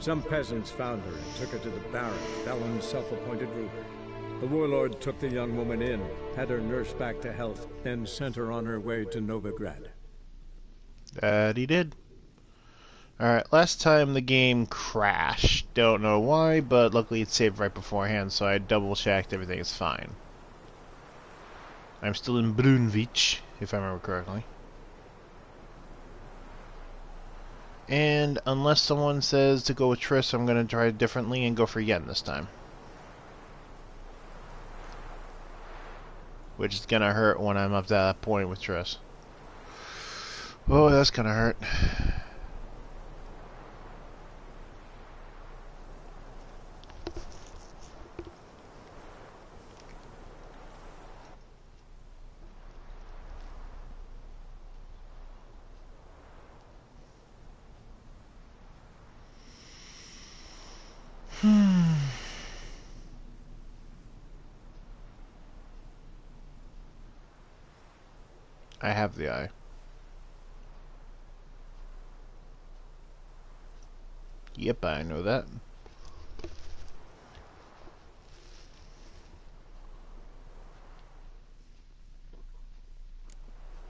Some peasants found her and took her to the Baron, Valen's self-appointed ruler. The warlord took the young woman in, had her nursed back to health, then sent her on her way to Novigrad. That he did. Alright, last time the game crashed. Don't know why, but luckily it saved right beforehand, so I double-checked everything is fine. I'm still in Brunvich, if I remember correctly. And unless someone says to go with Triss, I'm going to try it differently and go for Yen this time. Which is going to hurt when I'm up to that point with Triss. Oh, that's going to hurt. I have the eye. Yep, I know that.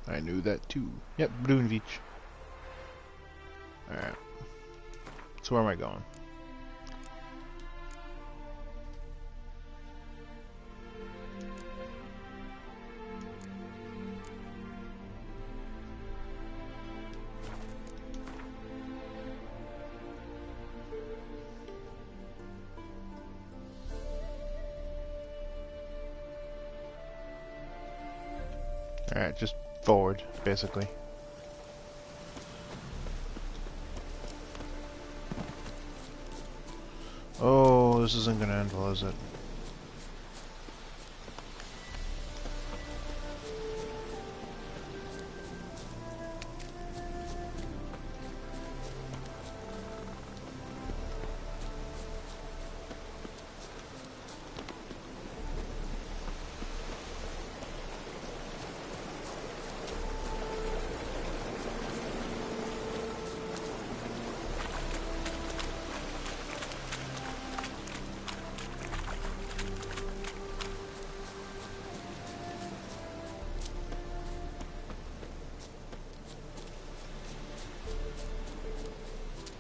I knew that too. Yep, Brunvich. Alright. So where am I going? Alright, just forward, basically. Oh, this isn't gonna end well, is it?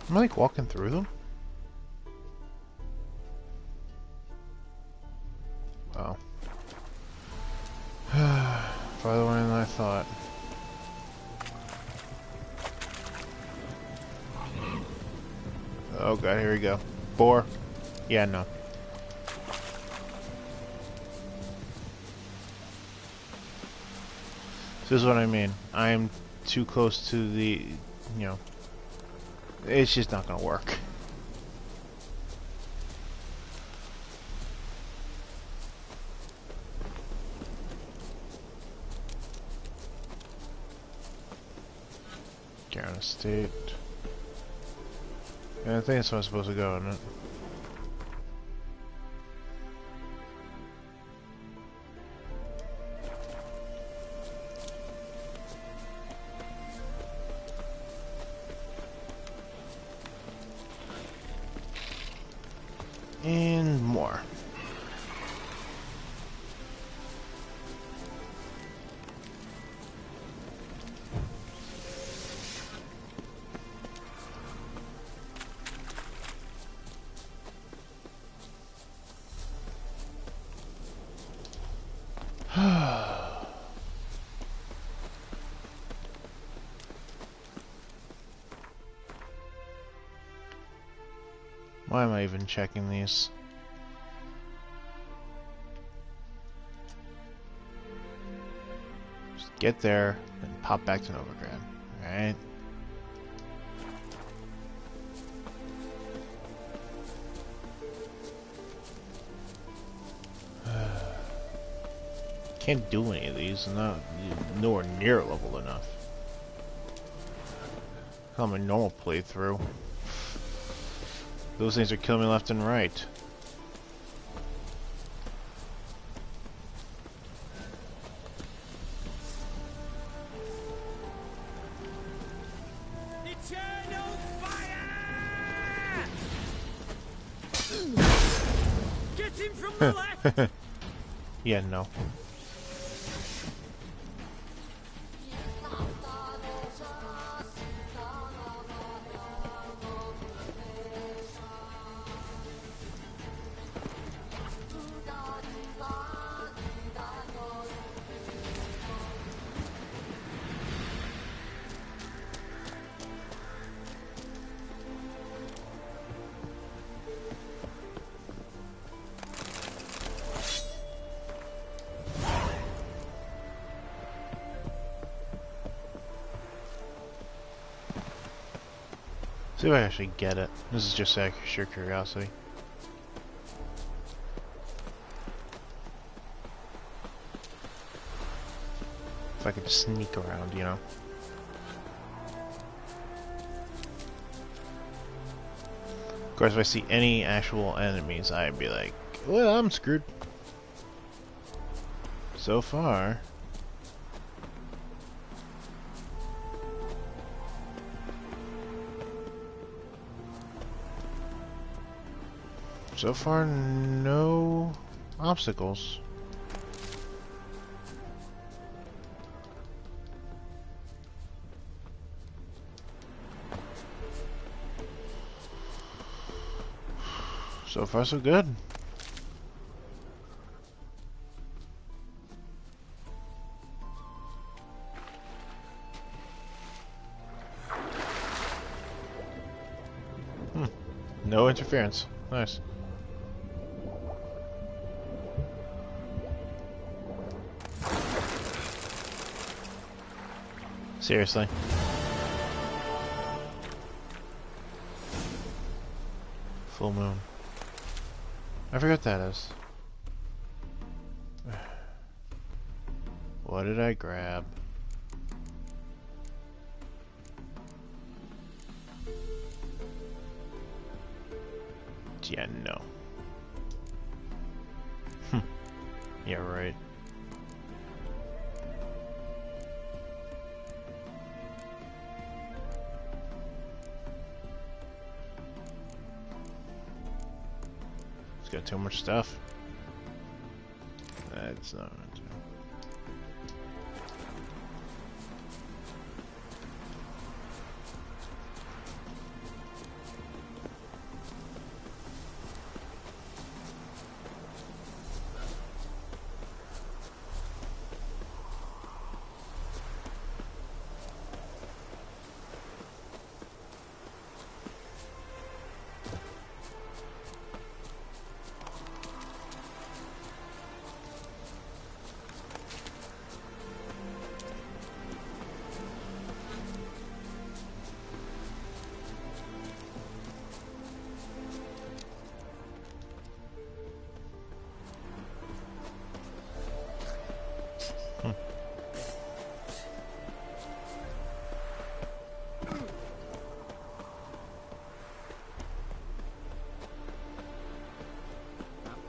Am I like walking through them? Oh. Farther away than I thought. Oh god, here we go. Boar. Yeah, no. This is what I mean. I'm too close to the, you know, it's just not gonna work. Garen Estate. Yeah, I think that's where I'm supposed to go, isn't it? And more. Why am I even checking these? Just get there, then pop back to Novigrad, alright? Can't do any of these, not nowhere near level enough. On my normal playthrough. Those things are killing me left and right. Eternal fire! him from the left! Yeah, no. See if I actually get it. This is just out of sheer curiosity. If I could just sneak around, you know. Of course, if I see any actual enemies, I'd be like, well, I'm screwed. So far. So far, no obstacles. So far, so good. No interference. Nice. Seriously. Full moon. I forget what that is. What did I grab? Yeah, no. Yeah, right. It's got too much stuff. That's not.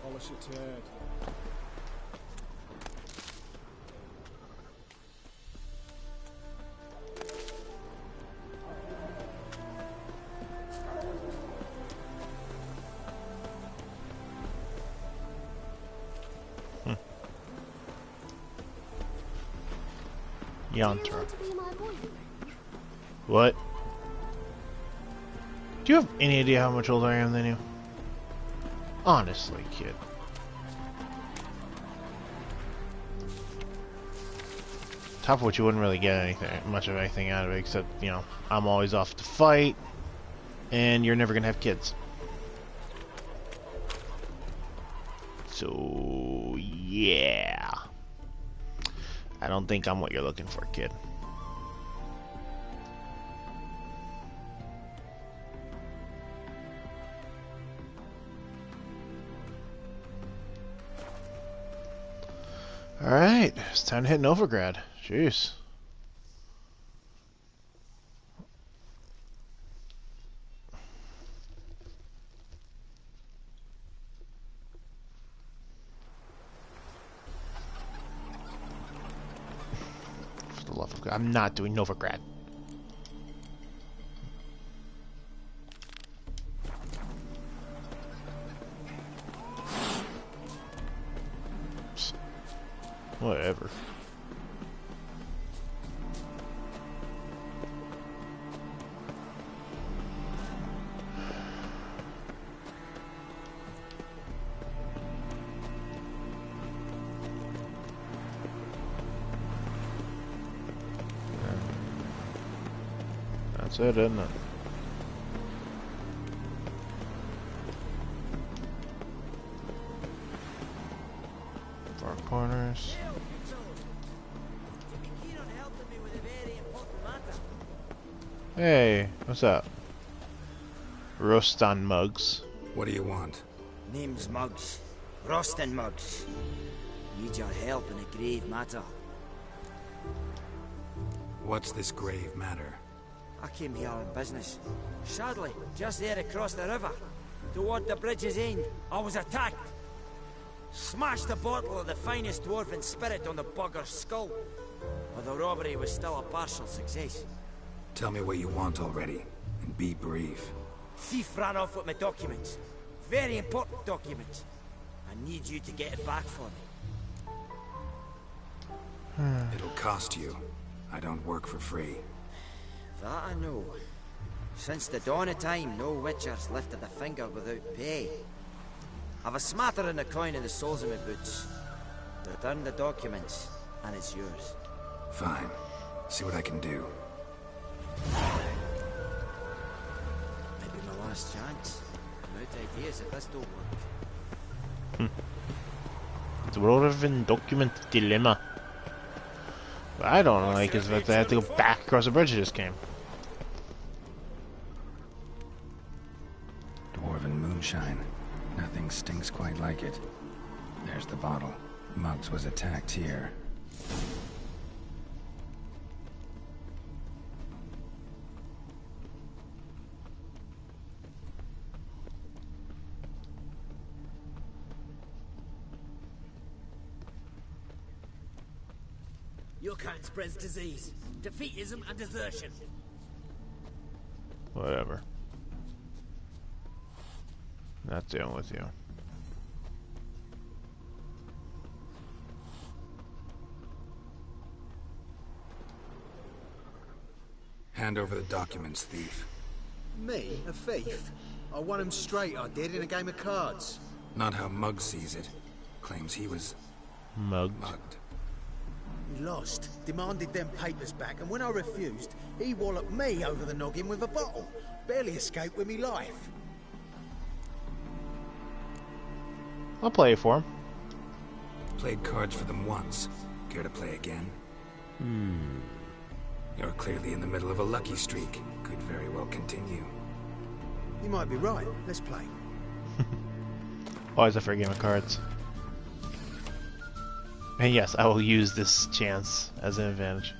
Polish it head. Yantra. What? Do you have any idea how much older I am than you? Honestly, kid. Top of which you wouldn't really get anything, much of anything out of it, except, you know, I'm always off to fight, and you're never gonna have kids. So, yeah. I don't think I'm what you're looking for, kid. Alright, it's time to hit Novigrad. Jeez. For the love of God, I'm not doing Novigrad. Whatever. That's it, isn't it? Four corners. Hey, what's up? Roaston mugs. What do you want? Name's Muggs. Rostin Muggs. Need your help in a grave matter. What's this grave matter? I came here on business. Sadly, just there across the river, toward the bridge's end, I was attacked. Smashed a bottle of the finest dwarven spirit on the bugger's skull. But the robbery was still a partial success. Tell me what you want already, and be brief. Thief ran off with my documents. Very important documents. I need you to get it back for me. It'll cost you. I don't work for free. That I know. Since the dawn of time, no witcher's lifted a finger without pay. I've a smattering of coin in the soles of my boots. Return the documents, and it's yours. Fine. See what I can do. Maybe my last chance. I'm out of ideas if this don't work. Dwarven document dilemma. What I don't like is that they have to go back across the bridge I just came. Dwarven moonshine. Nothing stinks quite like it. There's the bottle. Muggs was attacked here. Your kind spreads disease, defeatism, and desertion. Whatever. Not dealing with you. Hand over the documents, thief. Me? A thief? I won him straight, I did, in a game of cards. Not how Muggs sees it. Claims he was Mugged. mugged. He lost, demanded them papers back, and when I refused, he walloped me over the noggin with a bottle. Barely escaped with me life. I'll play it for him. Played cards for them once. Care to play again? You're clearly in the middle of a lucky streak. Could very well continue. You might be right. Let's play. Always up for a game of cards. And yes, I will use this chance as an advantage.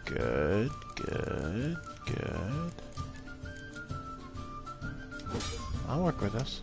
Good, good, good. I'll work with this.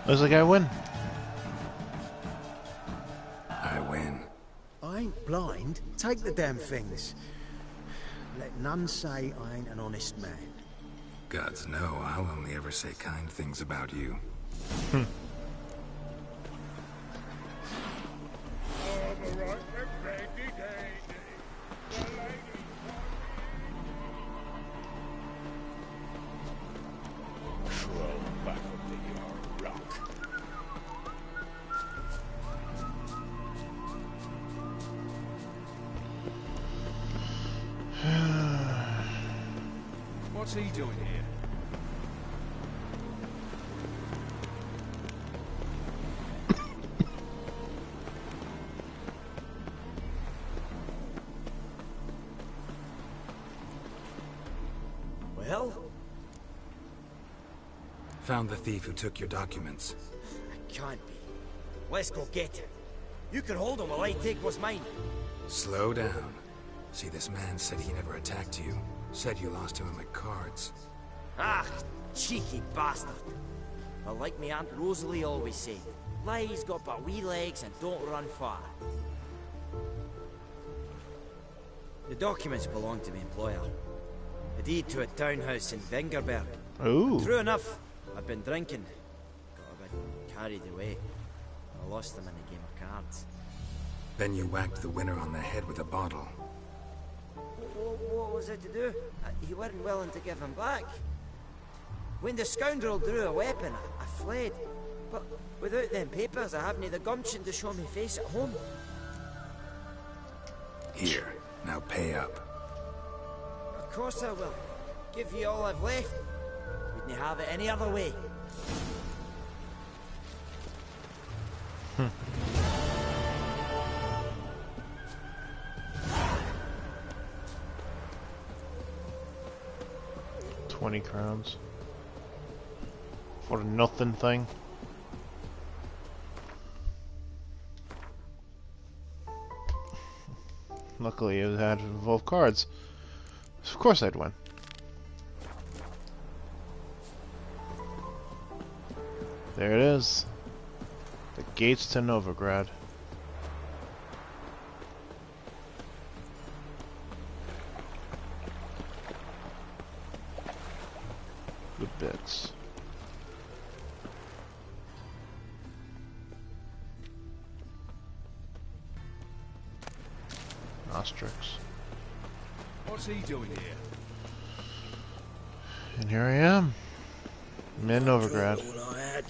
Looks like I win. I win. I ain't blind. Take the damn things. Let none say I ain't an honest man. Gods know, I'll only ever say kind things about you. What's he doing here? Well? Found the thief who took your documents. It can't be. Let's go get him. You can hold him while I take what's mine. Slow down. See, this man said he never attacked you. Said you lost to him at cards. Ah, cheeky bastard. But like me Aunt Rosalie always said, lies got but wee legs and don't run far. The documents belong to my employer. A deed to a townhouse in Vengerberg. Ooh. True enough, I've been drinking. Got a bit carried away. I lost them in a game of cards. Then you whacked the winner on the head with a bottle. What was I to do? He weren't willing to give him back. When the scoundrel drew a weapon, I fled. But without them papers, I haven't the gumption to show me face at home. Here, now pay up. Of course I will. Give you all I've left. Wouldn't have it any other way. £20 for a nothing thing. Luckily, it had to involve cards. So of course, I'd win. There it is. The gates to Novigrad. Good bits. Ostrix. What's he doing here? And here I am. I'm in Novigrad. All I had.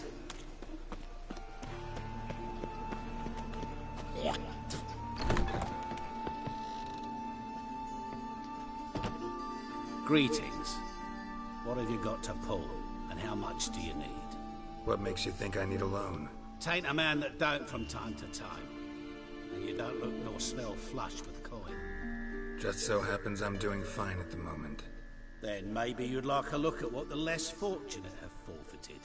Greetings. What have you got to pull, and how much do you need? What makes you think I need a loan? Tain't a man that don't from time to time. And you don't look nor smell flush with coin. Just so happens I'm doing fine at the moment. Then maybe you'd like a look at what the less fortunate have forfeited.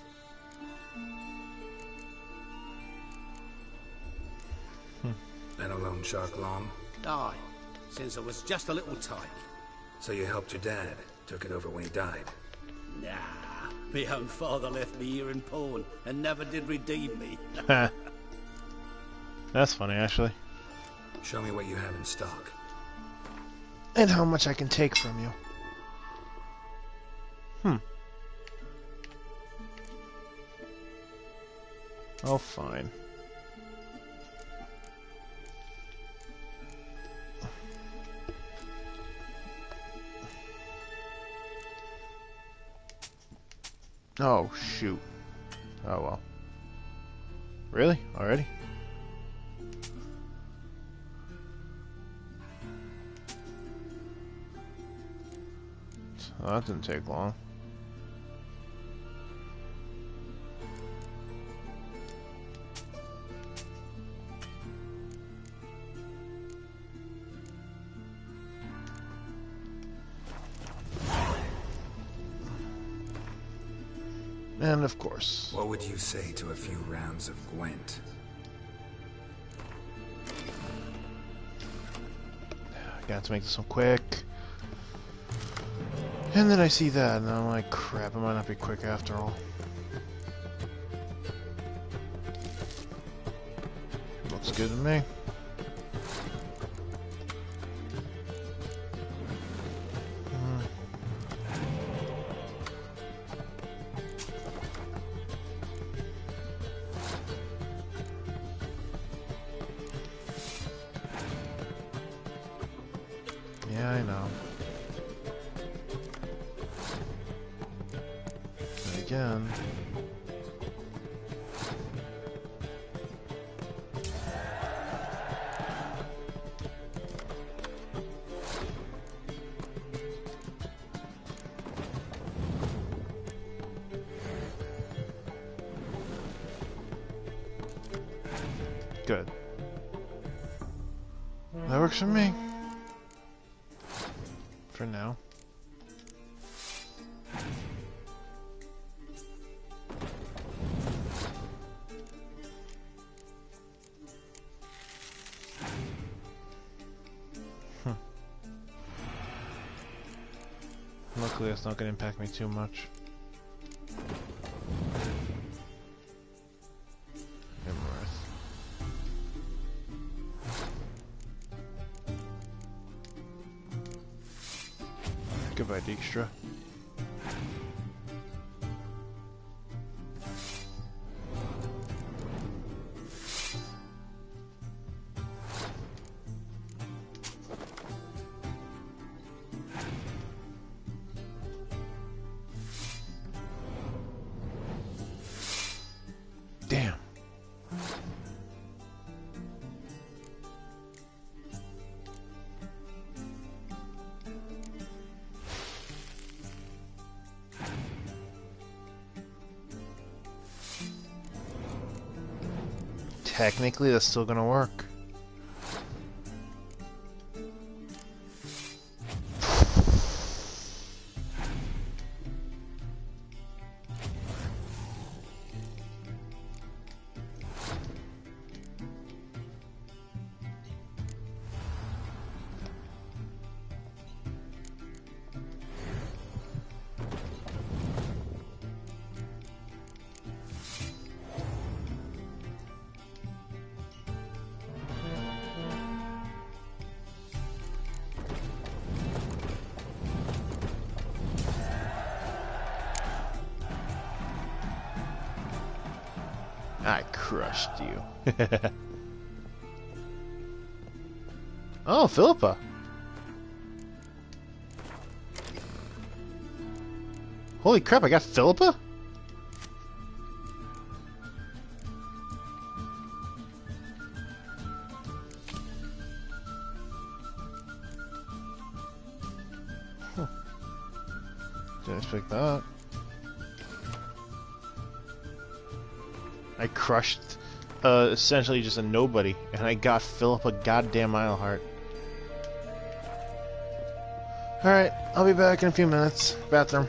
Been a loan shark long? Aye, since I was just a little tyke. So you helped your dad, took it over when he died. Nah, my own father left me here in pawn and never did redeem me. That's funny, actually. Show me what you have in stock. And how much I can take from you. Oh, fine. Oh, shoot. Oh, well. Really? Already? Oh, that didn't take long. And of course. What would you say to a few rounds of Gwent? I got to make this one quick. And then I see that, and I'm like, crap, it might not be quick after all. Looks good to me. Yeah, I know. And again. Good. That works for me. For now. Luckily, it's not going to impact me too much. Goodbye, Dijkstra. Damn. Technically, that's still gonna work. I crushed you. Oh, Philippa. Holy crap, I got Philippa? Huh. Didn't expect that. I crushed essentially just a nobody, and I got Philip a goddamn Ileheart. Alright, I'll be back in a few minutes. Bathroom.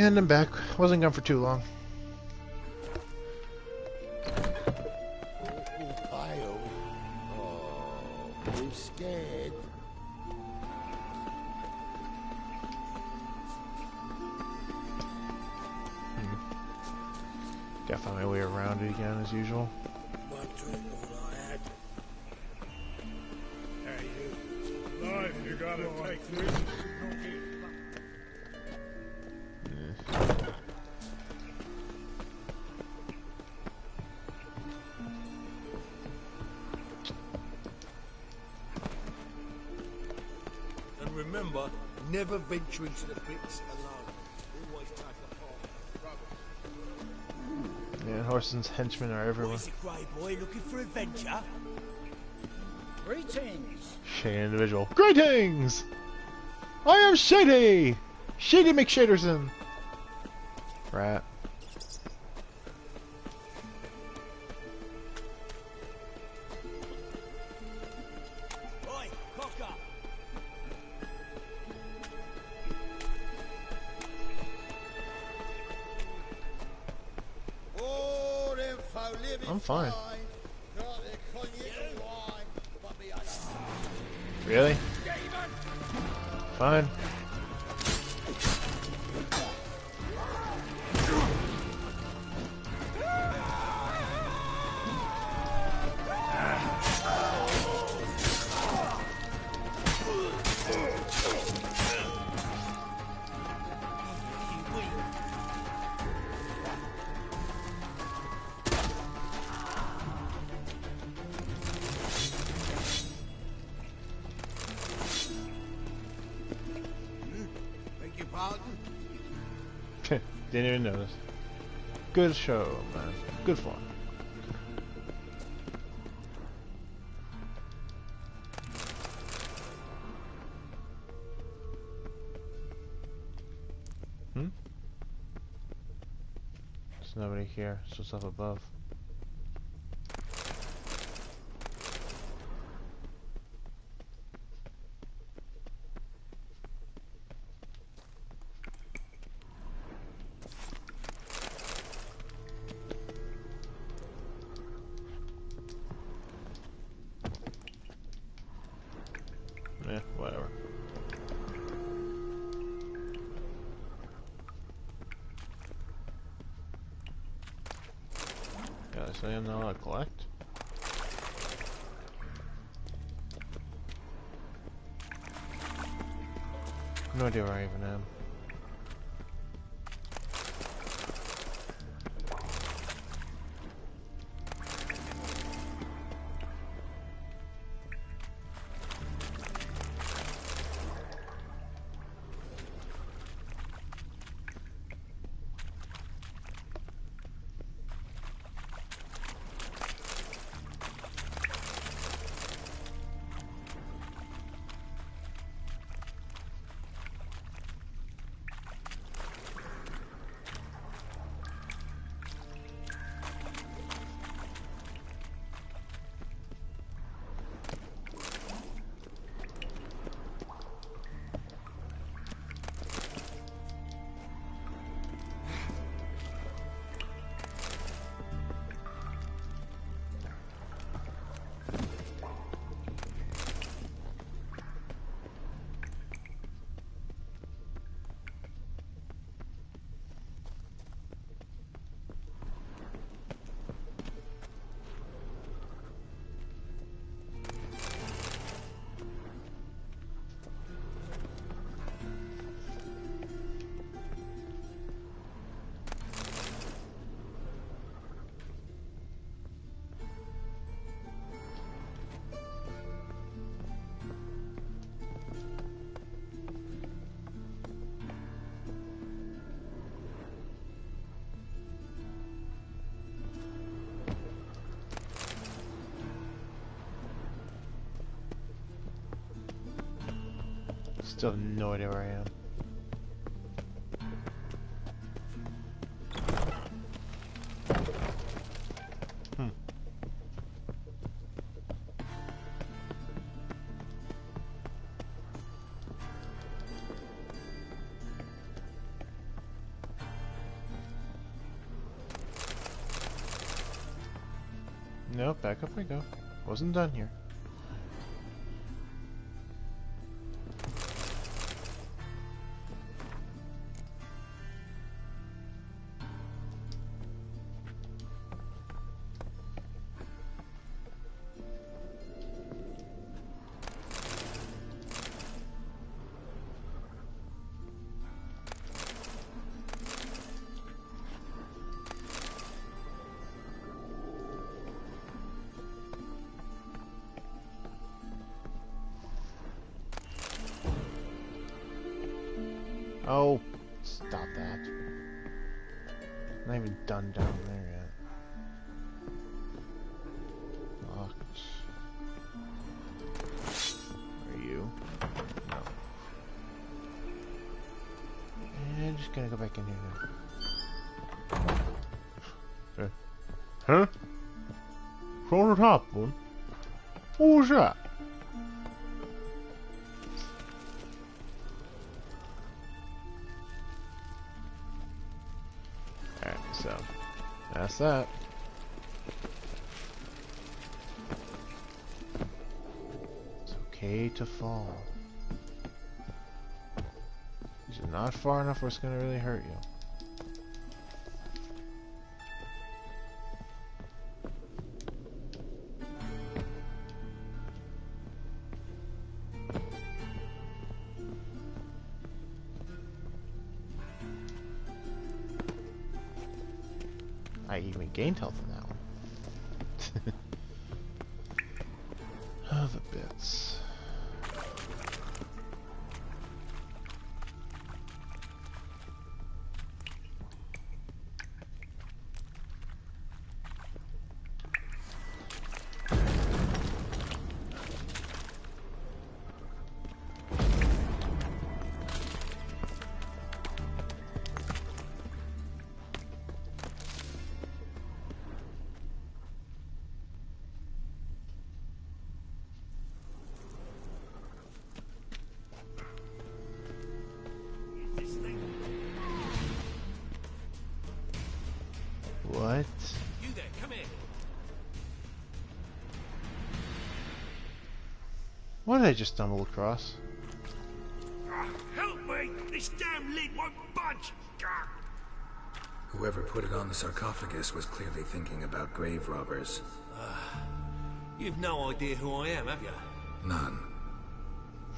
And I'm back. Wasn't gone for too long. Pile. Oh, you scared? Gotta find my way around it again as usual. One drink all I had. Hey, you. Life, you gotta take this. And remember, never venture into the pits alone. Always take a partner. Yeah, Horson's henchmen are everywhere. Is it Grey Boy looking for adventure? Greetings. Shady individual. Greetings! I am Shady! Shady McShaderson! Rat. Oi, cocker! Oh, them folk living I'm fine. Got their cognac and wine, but me I Really? Fine. beg your pardon. Didn't even notice. Good show, man. Good fun. Hmm? There's nobody here. It's just up above. Yeah, whatever. Gotta say I'm not allowed to collect. No idea where I even am. Still have no idea where I am. No, back up I go. Wasn't done here. Oh, stop that. Not even done down there yet. Locked. Are you? No. And just gonna go back in here now. Huh? From the top one? What was that? So, that's that. It's okay to fall. These are not far enough where it's gonna really hurt you. I even gained health in that one. Oh, the bits. What? You there, come here. What did I just stumble across? Help me! This damn lid won't budge! Whoever put it on the sarcophagus was clearly thinking about grave robbers. You've no idea who I am, have you? None.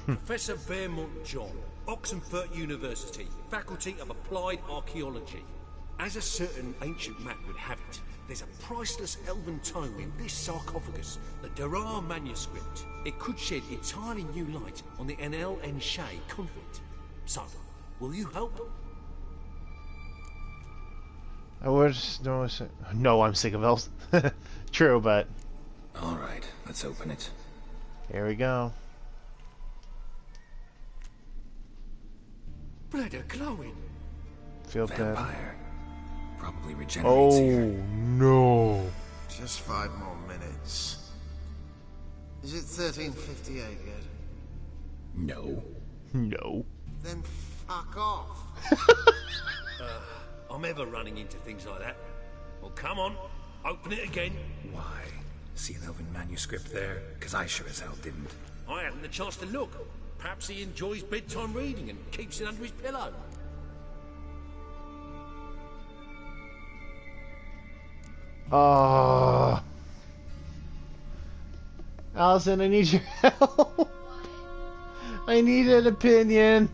Professor Vermont John, Oxenford University, Faculty of Applied Archaeology. As a certain ancient map would have it, there's a priceless elven tome in this sarcophagus, the Durar manuscript. It could shed entirely new light on the Enel and Shay conflict. So, will you help? I would normally say, no, I'm sick of elves. True, but All right, let's open it. here we go. Blood are glowing. Feel bad. Vampire. Probably regenerates Oh here. no! Just 5 more minutes. Is it 13:58 yet? No. No. Then fuck off. I'm ever running into things like that. Well, come on, open it again. Why? See an elven manuscript there? Because I sure as hell didn't. I hadn't the chance to look. Perhaps he enjoys bedtime reading and keeps it under his pillow. Allison, I need your help. I need an opinion.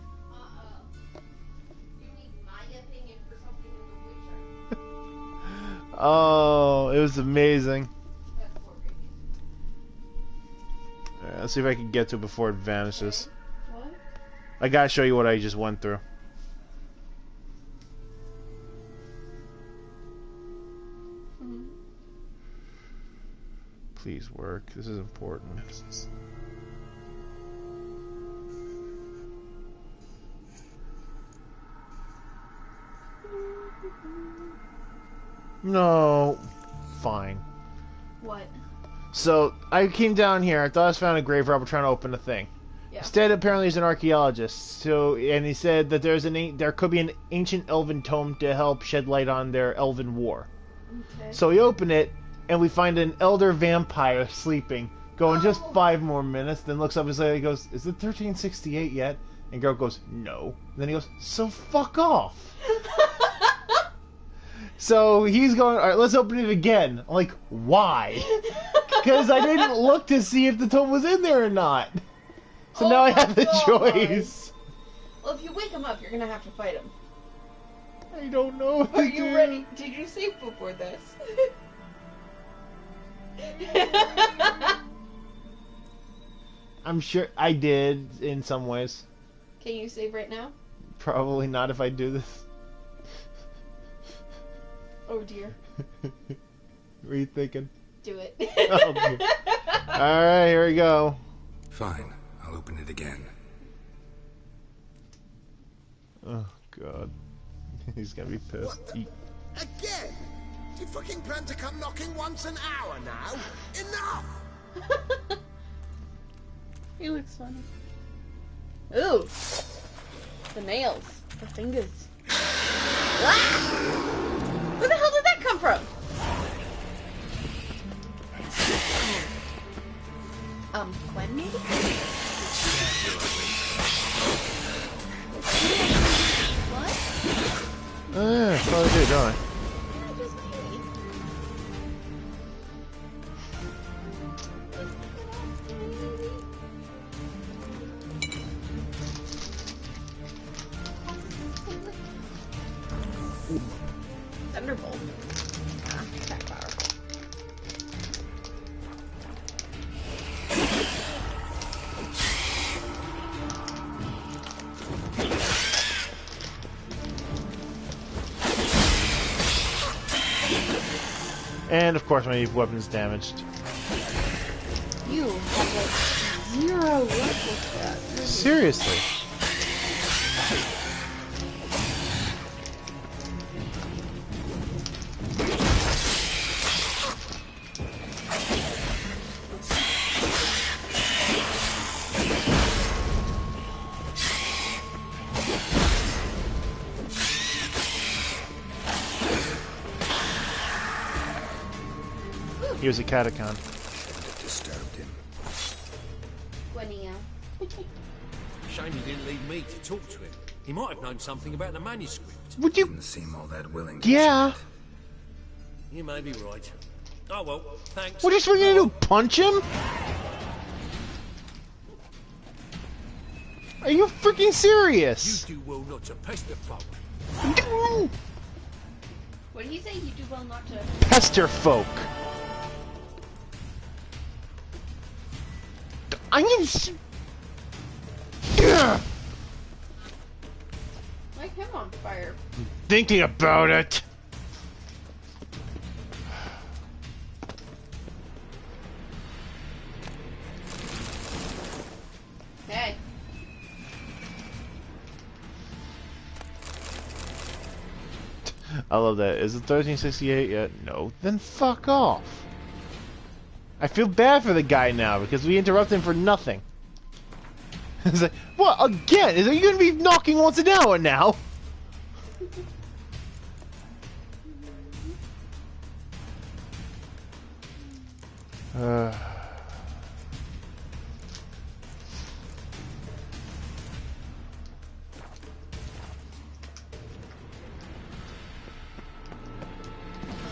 Oh, it was amazing. Alright, let's see if I can get to it before it vanishes. What? I gotta show you what I just went through. Please work. This is important. No. Fine. What? So, I came down here. I thought I was found a grave robber trying to open a thing. Yeah. Instead, apparently, he's an archaeologist. So, and he said that there could be an ancient elven tome to help shed light on their elven war. Okay. So he opened it, and we find an elder vampire sleeping. Going just 5 more minutes, then looks up his lady and goes, "Is it 1368 yet?" And girl goes, "No." And then he goes, "So fuck off." So he's going, "Alright, let's open it again." I'm like, "Why?" Because I didn't look to see if the tome was in there or not. So now I have the choice. Well, if you wake him up, you're gonna have to fight him. I don't know what to Are you do. ready? Did you save before this? I'm sure I did in some ways. Can you save right now? Probably not if I do this. Oh dear. What are you thinking? Do it. Okay. Alright, here we go. Fine, I'll open it again. Oh, God. He's gonna be pissed. What the... Again? Do you fucking plan to come knocking once an hour now? Enough! He looks funny. Ooh! The nails. The fingers. Ah! Where the hell did that come from? Gwen maybe? What? Yeah, that's what I do, don't I? Yeah, just maybe. Thunderbolt. Ah, attack power. And of course my weapon's damaged. You have like 0 luck with that. Seriously. He was a catacomb. Shouldn't have disturbed him. Gwenio. Shame you didn't leave me to talk to him. He might have known something about the manuscript. Would you? Didn't seem all that willing to Yeah. chat. You may be right. Oh well, thanks. What are you supposed to do? Punch him? Are you freaking serious? You do well not to pester folk. What did he say? You do well not to. Pester folk. I need. Like him on fire. Thinking about it. Hey. I love that. Is it 1368 yet? No. Then fuck off. I feel bad for the guy now because we interrupted him for nothing. It's like, what? Again? Are you going to be knocking once an hour now? I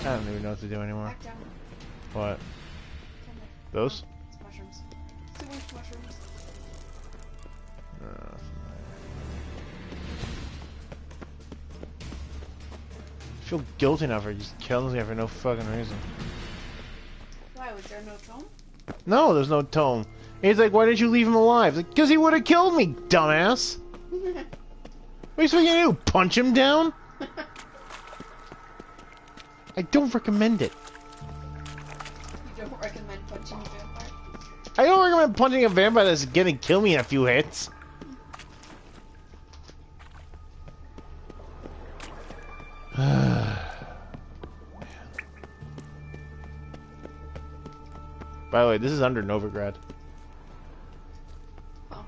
don't even know what to do anymore. Back down. What? Those? It's mushrooms. Sewage mushrooms. I feel guilty now for just killing me for no fucking reason. Why? Was there no tome? No, there's no tome. He's like, why didn't you leave him alive? Like, because he would have killed me, dumbass. What are you supposed to do? Punch him down? I don't recommend it. You don't recommend punching a vampire? I don't recommend punching a vampire that's gonna kill me in a few hits. By the way, this is under Novigrad. Oh.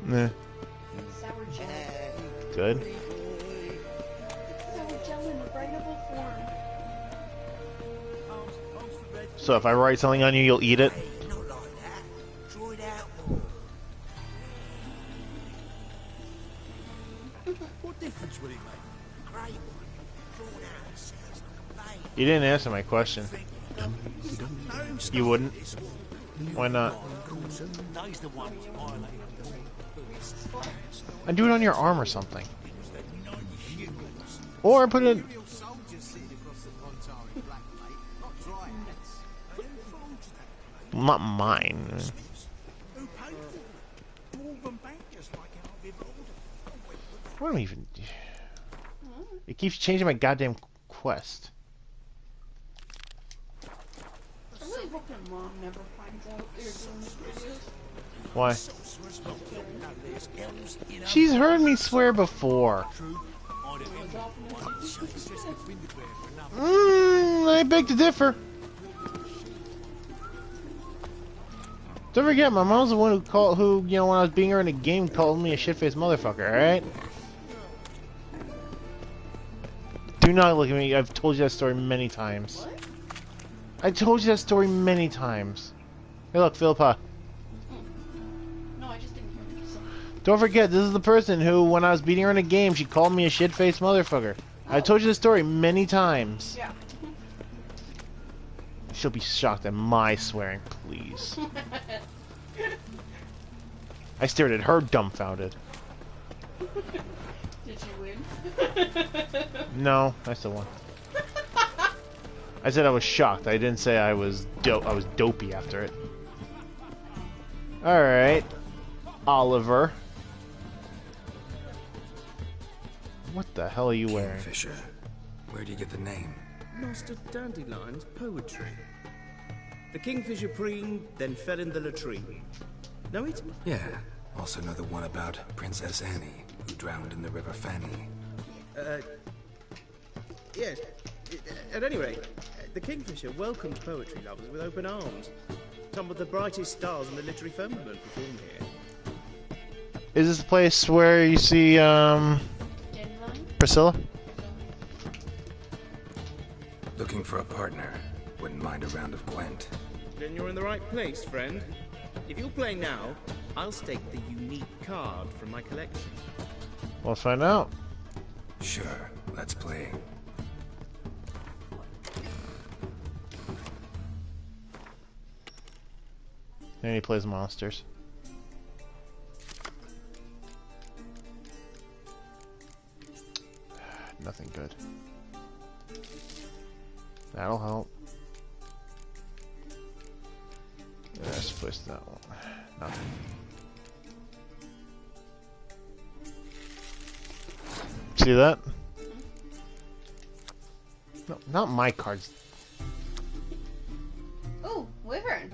Nah. Sour gel. Good. Sour gel in a writable form. So if I write something on you, you'll eat it? Not like that. Draw it out more. What difference would it make? Great one. Drawn out sounds like a blade. You didn't answer my question. You wouldn't? Why not? They's the ones violating. I'd do it on your arm or something. Or put it... Not mine. I don't even... It keeps changing my goddamn quest. I really hope your mom never finds out that you're doing this videos. Why? She's heard me swear before. I beg to differ. Don't forget, my mom's the one who when I was being her in a game, called me a shit-faced motherfucker, alright? Do not look at me, I've told you that story many times. What? I told you that story many times. Hey look, Philippa. No, I just didn't hear what you said. Don't forget, this is the person who, when I was beating her in a game, she called me a shit-faced motherfucker. I told you this story many times. Yeah. She'll be shocked at my swearing, please. I stared at her dumbfounded. Did you win? No, I still won. I said I was shocked. I didn't say I was dopey after it. Alright. Oliver. What the hell are you wearing? Fisher. Where do you get the name? Master Dandelion's poetry. The kingfisher preened, then fell in the latrine. Know it? Yeah. Also know the one about Princess Annie, who drowned in the River Fanny. Yes. At any rate, the kingfisher welcomed poetry lovers with open arms. Some of the brightest stars in the literary firmament perform here. Is this the place where you see, Priscilla? Looking for a partner. Wouldn't mind a round of Gwent. Then you're in the right place, friend. If you'll play now, I'll stake the unique card from my collection. Let's find out. Sure, let's play. And he plays monsters. Nothing good. That'll help. Let's push that one. Nothing. See that? No, not my cards. Ooh, wyvern.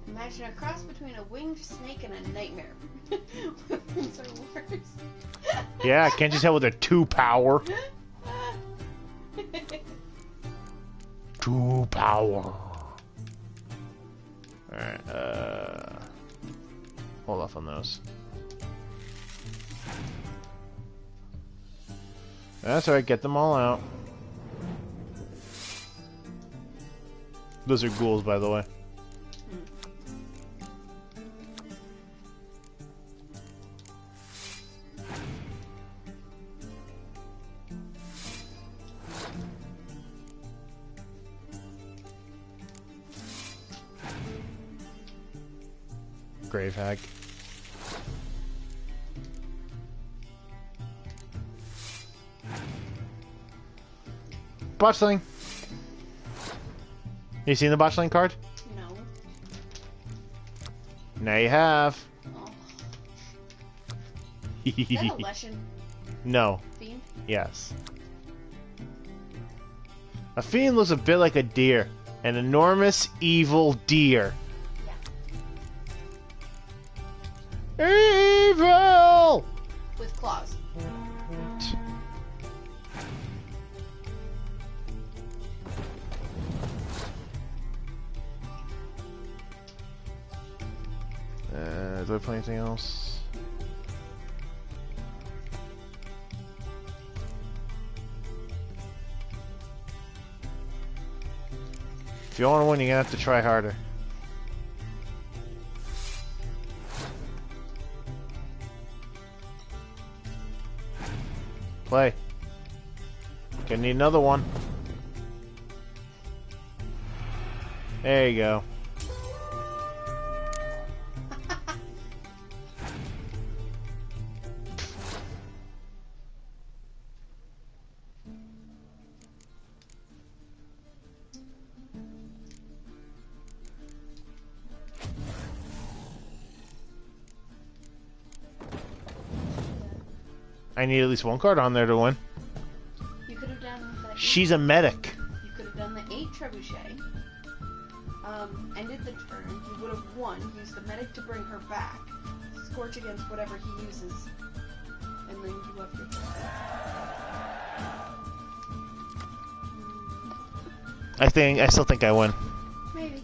Imagine a cross between a winged snake and a nightmare. Wyverns are worse. Yeah, can't you tell with their 2 power? 2 power. Alright, hold off on those. That's alright, get them all out. Those are ghouls, by the way. Grave hag. Botchling! You seen the botchling card? No. Now you have. Oh. Is that a Leshen No. fiend? Yes. A fiend looks a bit like a deer. An enormous, evil deer. Evil! With claws. Do I play anything else? If you want to win, you're gonna have to try harder. Play. Gonna need another one. There you go. I need at least one card on there to win. You could have done the She's a medic. You could have done the 8 trebuchet. Ended the turn. You would have won. Used the medic to bring her back. Scorch against whatever he uses. And then you have your I still think I win. Maybe.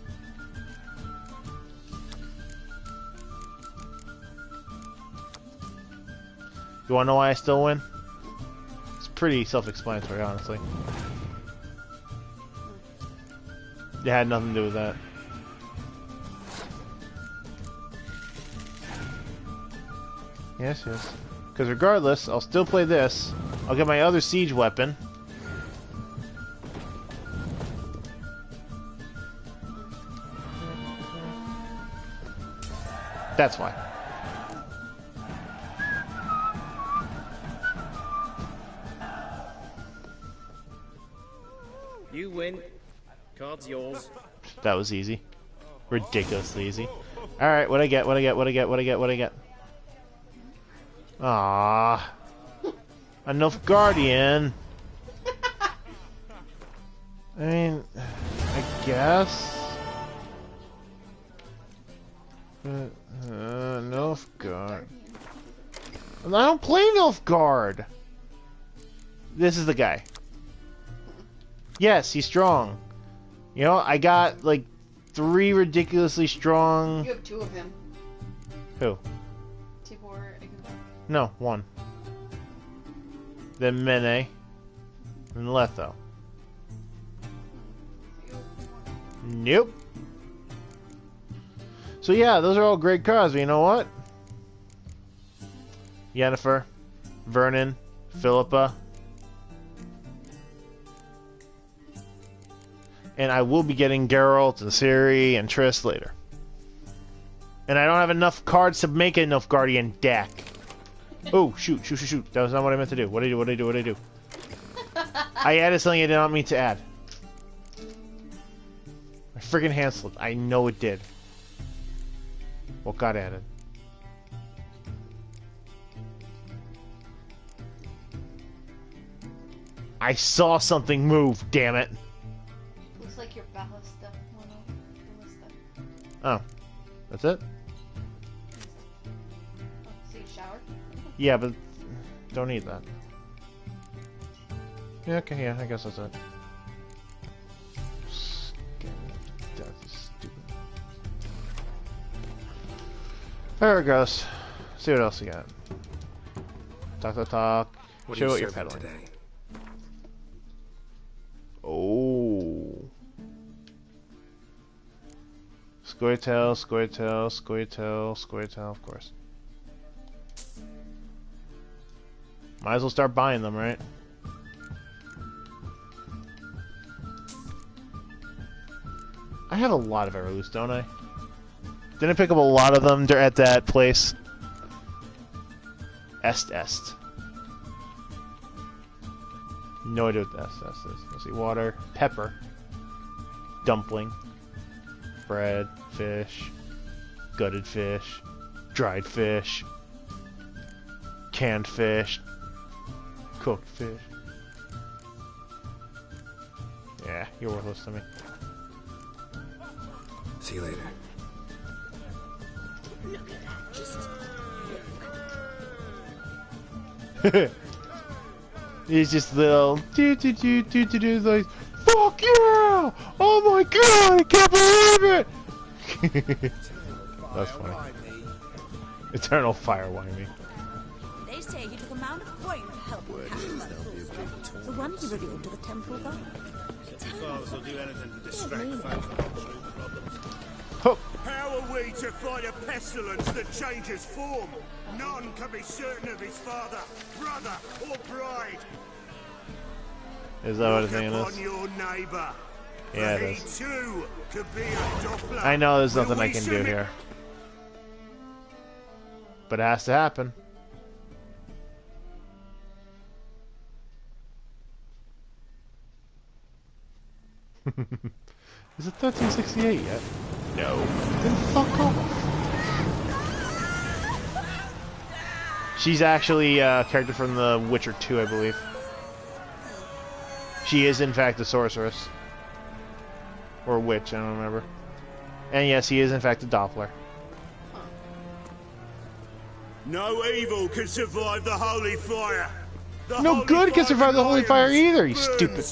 You wanna know why I still win? It's pretty self-explanatory, honestly. It had nothing to do with that. Yes, yes. Because regardless, I'll still play this. I'll get my other siege weapon. That's why. You win. Card's yours. That was easy. Ridiculously easy. Alright, what I get, what I get, what I get, what I get, what I get. Ah, enough Guardian. I mean, I guess. Nilfgaard. I don't play Nilfgaard. This is the guy. Yes, he's strong. You know, I got like 3 ridiculously strong. You have 2 of him. Who? Tibor Eggenberg. No, 1. Then Mene. And Letho. Nope. So yeah, those are all great cards, but you know what? Yennefer, Vernon, Philippa. And I will be getting Geralt and Ciri and Triss later. And I don't have enough cards to make a Nilfgaardian deck. Oh, shoot. That was not what I meant to do. What did I do? I added something I did not mean to add. My friggin' hand slipped. I know it did. What got added? I saw something move, damn it. Looks like your ballista. Oh. That's it? Oh, so you shower? Yeah, but don't need that. Yeah, okay, yeah, I guess that's it. Death is stupid. There it goes. See what else you got. Talk. What Show are what you you're serving peddling. today? Oh. Squirtle, of course. Might as well start buying them, right? I have a lot of arrows, don't I? Didn't I pick up a lot of them at that place? Est. No idea what the est is. Let's see. Water, pepper, dumpling, bread, fish, gutted fish, dried fish, canned fish, cooked fish. Yeah, you're worthless to me. See you later. Look at that, just He's just little do like fuck yeah! Oh my god, I can't believe it! That's funny. Eternal fire, why me? They say he took a mound of coin to help him handle that fool's the one he revealed to the temple guard. Fathers will do anything to distract folks from true problems. How are we to fight a pestilence that changes form? None can be certain of his father, brother, or bride. Is that what his Look name upon is? your neighbor. Yeah, For it he is. too could be a Doppler. I know there's nothing Will I we can do submit- here. But it has to happen. Is it 1368 yet? No. Then fuck off. She's actually a character from The Witcher 2, I believe. She is, in fact, a sorceress. Or a witch, I don't remember. And yes, he is, in fact, a Doppler. No evil can survive the holy fire. The No holy good can fire survive the holy fire lions, either, you burns, stupid.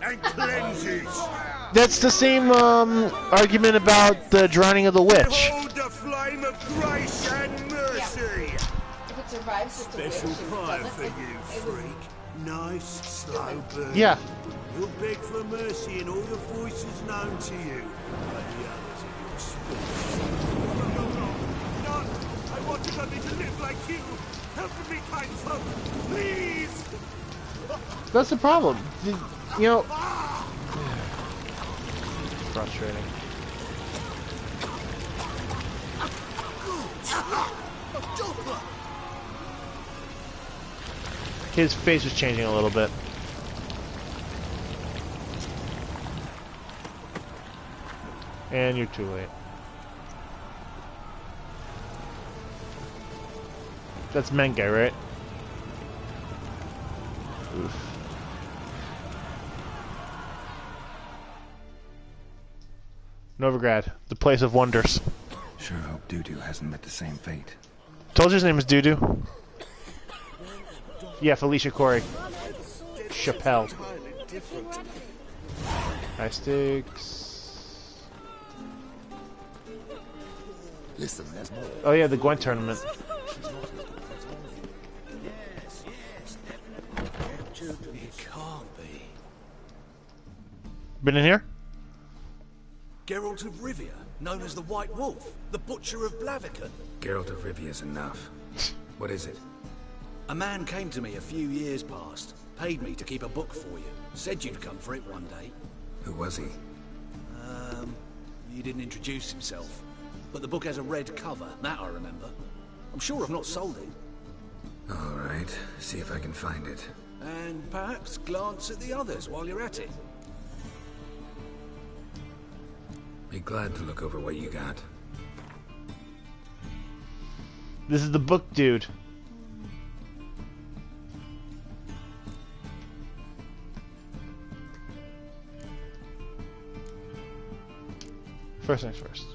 And cleanses. That's the same argument about the drowning of the witch. Behold the flame of grace and mercy. If it survives, it's a Special witch. If it fire doesn't, for you, it would- freak. Nice, slow burn. Yeah. You'll beg for mercy in all the voices known to you. But the others of your speech. None. I wanted only to live like you. Help me, kind folk. Please. That's the problem. You know... Frustrating. His face was changing a little bit. And you're too late. That's Menke, right? Oof. Novigrad, the place of wonders. Sure hope Dudu hasn't met the same fate. Told you his name is Dudu. Yeah, Felicia Corey. Chappelle. High stakes. Listen, there's more. Oh yeah, the Gwent tournament. It can't be. Been in here? Geralt of Rivia, known as the White Wolf, the Butcher of Blaviken. Geralt of Rivia is enough. What is it? A man came to me a few years past, paid me to keep a book for you, said you'd come for it one day. Who was he? He didn't introduce himself, but the book has a red cover, that I remember. I'm sure I've not sold it. All right, see if I can find it. And perhaps glance at the others while you're at it. Be glad to look over what you got. This is the book dude. First things first.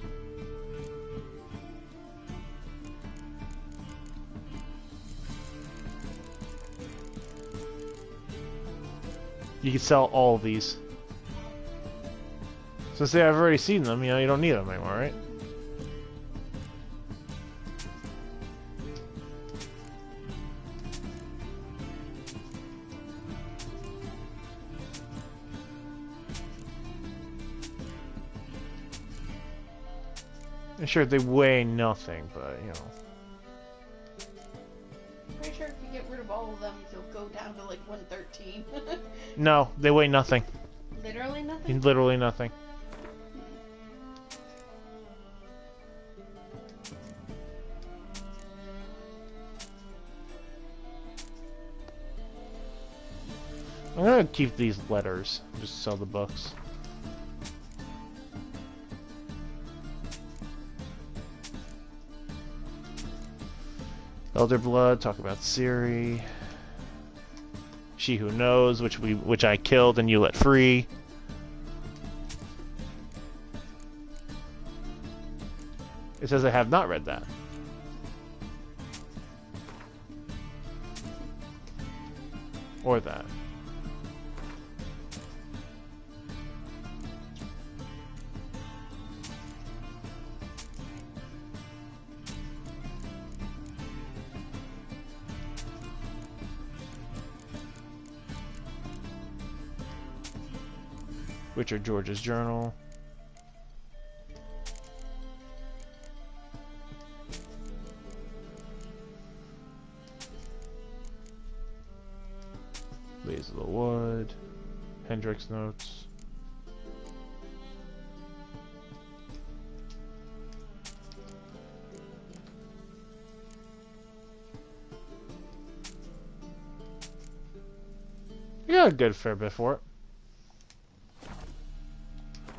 You can sell all of these. So say I've already seen them, you know, you don't need them anymore, right? And sure, they weigh nothing, but, you know. Pretty sure if you get rid of all of them, you'll go down to like 113. No, they weigh nothing. Literally nothing? Literally nothing. I'm gonna keep these letters, just sell the books. Elder Blood, talk about Ciri. She Who Knows, which I killed and you let free. It says I have not read that. Or that. Richard George's journal. Blaze of the Wood. Hendrix notes. You got a good fair bit for it.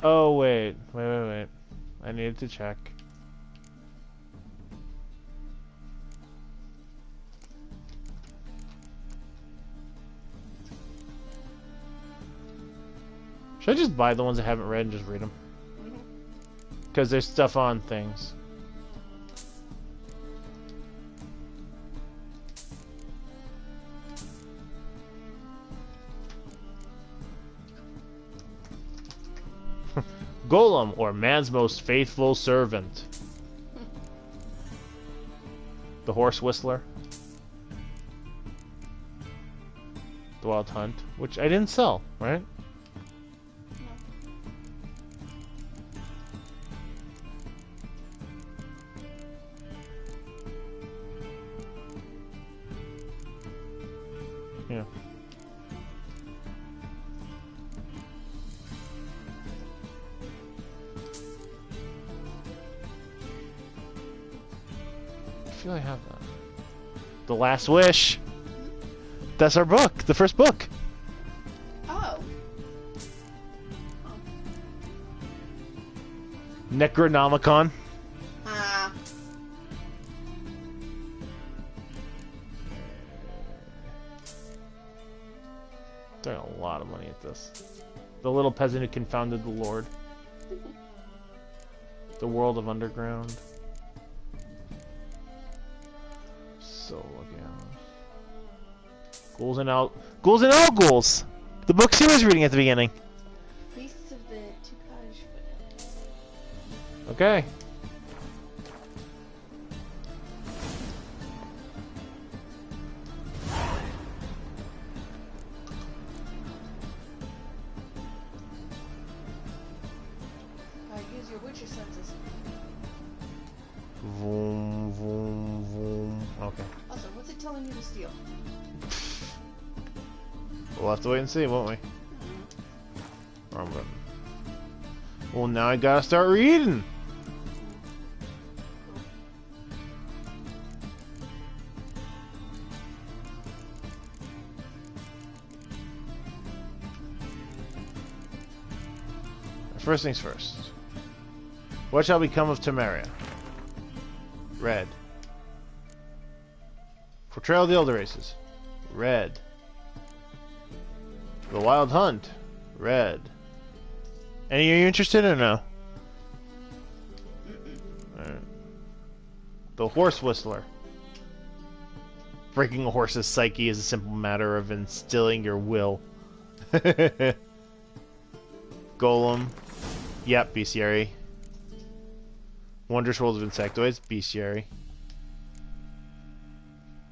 Oh, wait. Wait. I needed to check. Should I just buy the ones I haven't read and just read them? Because there's stuff on things. Golem, or man's most faithful servant. The Horse Whistler. The Wild Hunt, which I didn't sell, right? Yeah. I feel I have that. The Last Wish. That's our book. The first book. Oh. Necronomicon. Ah. Throwing a lot of money at this. The little peasant who confounded the Lord. The World of Underground. So lucky. Ghouls and Ghouls! The books he was reading at the beginning. Beasts of the Tukaj Foothills. Okay. Use your Witcher senses. Vroom, vroom, vroom. Okay. Also, what's it telling you to steal? We'll have to wait and see, won't we? Wrong button. Well, now I gotta start reading. First things first. What shall become of Temeria? Red. Portrayal of the Elder Races. Red. The Wild Hunt. Red. Any are you interested or no? Alright. The Horse Whistler. Breaking a horse's psyche is a simple matter of instilling your will. Golem. Yep, bestiary. Wondrous World of Insectoids. Bestiary.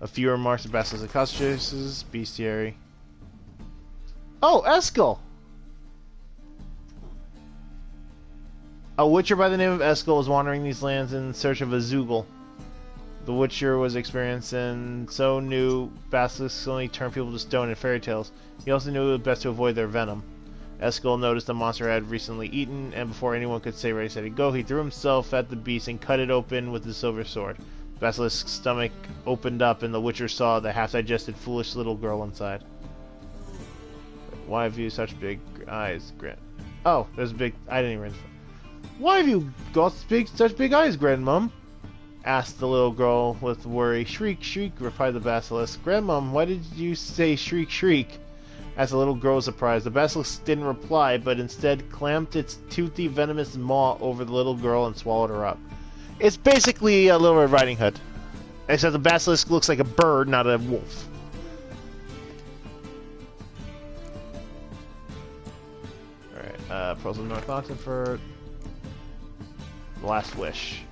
A few remarks of Basilisk Coschases. Bestiary. Oh, Eskel! A witcher by the name of Eskel was wandering these lands in search of a Zoogle. The witcher was experienced and so knew basilisks only turn people to stone in fairy tales. He also knew it was best to avoid their venom. Eskel noticed the monster had recently eaten, and before anyone could say ready, steady, go, he threw himself at the beast and cut it open with his silver sword. The basilisk's stomach opened up, and the witcher saw the half-digested, foolish little girl inside. Why have you such big eyes, Grant? Oh, there's a big... I didn't even... Why have you got such big eyes, Grandmum? Asked the little girl with worry. Shriek, shriek, replied the basilisk. Grandmum, why did you say shriek, shriek? As the little girl was surprised, the basilisk didn't reply, but instead clamped its toothy, venomous maw over the little girl and swallowed her up. It's basically a Little Red Riding Hood. Except the basilisk looks like a bird, not a wolf. Alright, Pearls of North Oxenford. The Last Wish.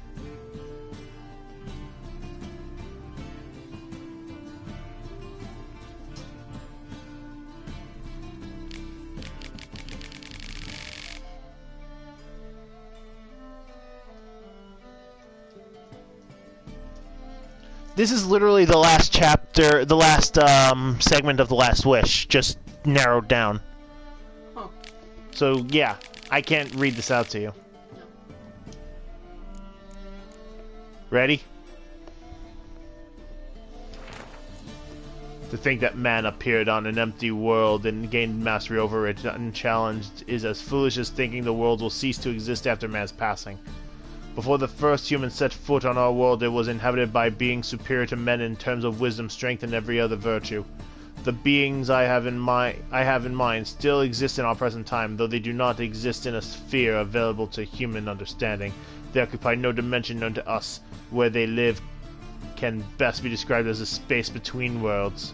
This is literally the last chapter, the last segment of The Last Wish, just narrowed down. Huh. So yeah, I can't read this out to you. No. Ready? To think that man appeared on an empty world and gained mastery over it unchallenged is as foolish as thinking the world will cease to exist after man's passing. Before the first human set foot on our world, it was inhabited by beings superior to men in terms of wisdom, strength, and every other virtue. The beings I have in mind still exist in our present time, though they do not exist in a sphere available to human understanding. They occupy no dimension known to us. Where they live can best be described as a space between worlds.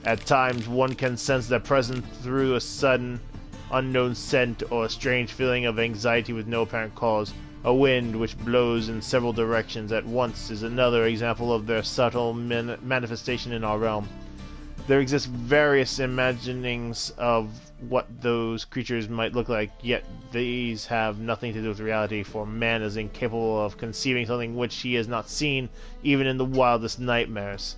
At times, one can sense their presence through a sudden, unknown scent or a strange feeling of anxiety with no apparent cause. A wind which blows in several directions at once is another example of their subtle manifestation in our realm. There exist various imaginings of what those creatures might look like, yet these have nothing to do with reality, for man is incapable of conceiving something which he has not seen, even in the wildest nightmares.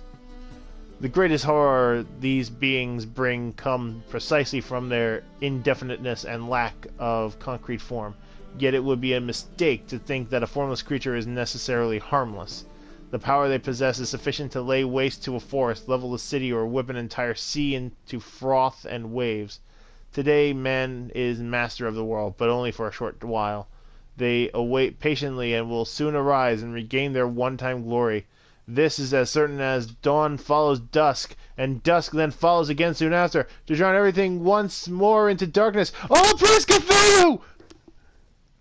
The greatest horror these beings bring come precisely from their indefiniteness and lack of concrete form, yet it would be a mistake to think that a formless creature is necessarily harmless. The power they possess is sufficient to lay waste to a forest, level a city, or whip an entire sea into froth and waves. Today, man is master of the world, but only for a short while. They await patiently and will soon arise and regain their one-time glory. This is as certain as dawn follows dusk, and dusk then follows again soon after, to drown everything once more into darkness. All praise Cthulhu!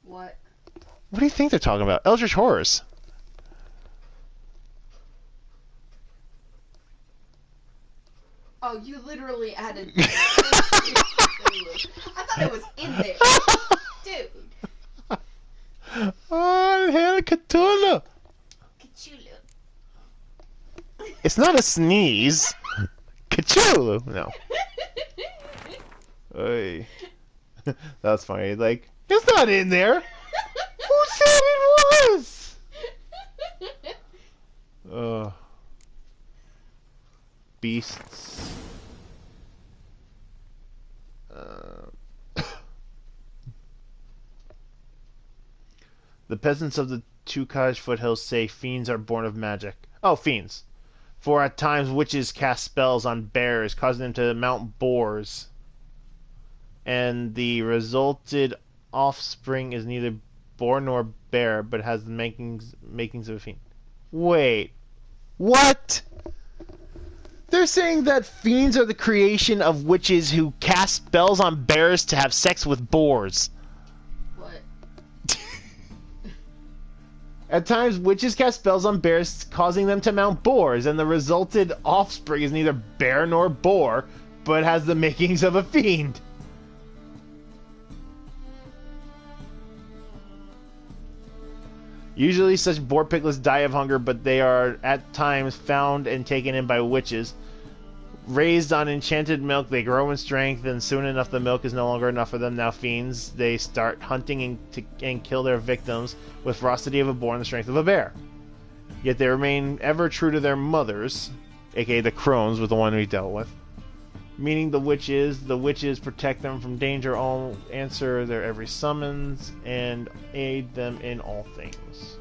What? What do you think they're talking about? Eldritch Horrors. Oh, you literally added. I thought it was in there, dude. Oh, hell, Cthulhu. Cthulhu. It's not a sneeze. Cthulhu. No. Oy. That's funny. Like, it's not in there. Who said it was? Beasts. The peasants of the Two Cottage foothills say fiends are born of magic. Oh, fiends. For at times witches cast spells on bears, causing them to mount boars. And the resulted offspring is neither boar nor bear, but has the makings of a fiend. Wait. What? They're saying that fiends are the creation of witches who cast spells on bears to have sex with boars. What? At times, witches cast spells on bears, causing them to mount boars, and the resulted offspring is neither bear nor boar, but has the makings of a fiend. Usually such boar piglets die of hunger, but they are at times found and taken in by witches. Raised on enchanted milk, they grow in strength, and soon enough the milk is no longer enough for them. Now fiends, they start hunting and kill their victims with ferocity of a boar and the strength of a bear. Yet they remain ever true to their mothers, aka the crones, with the one we dealt with. Meaning the witches protect them from danger, all answer their every summons, and aid them in all things.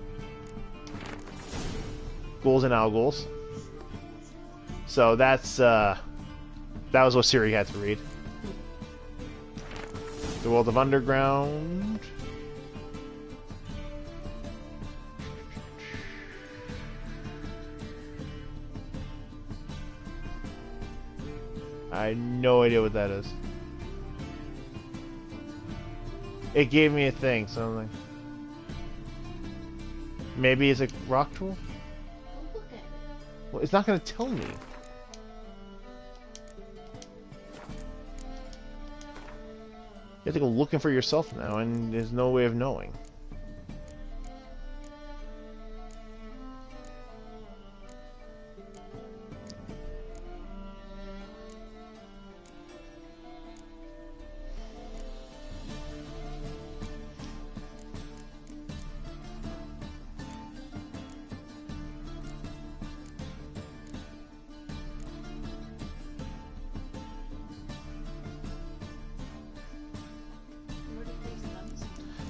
Ghouls and Owlghouls. So that's, that was what Siri had to read. The World of Underground. I had no idea what that is. It gave me a thing, so I'm like... Maybe it's a rock tool? Look at it. Well, it's not going to tell me. You have to go looking for yourself now, and there's no way of knowing.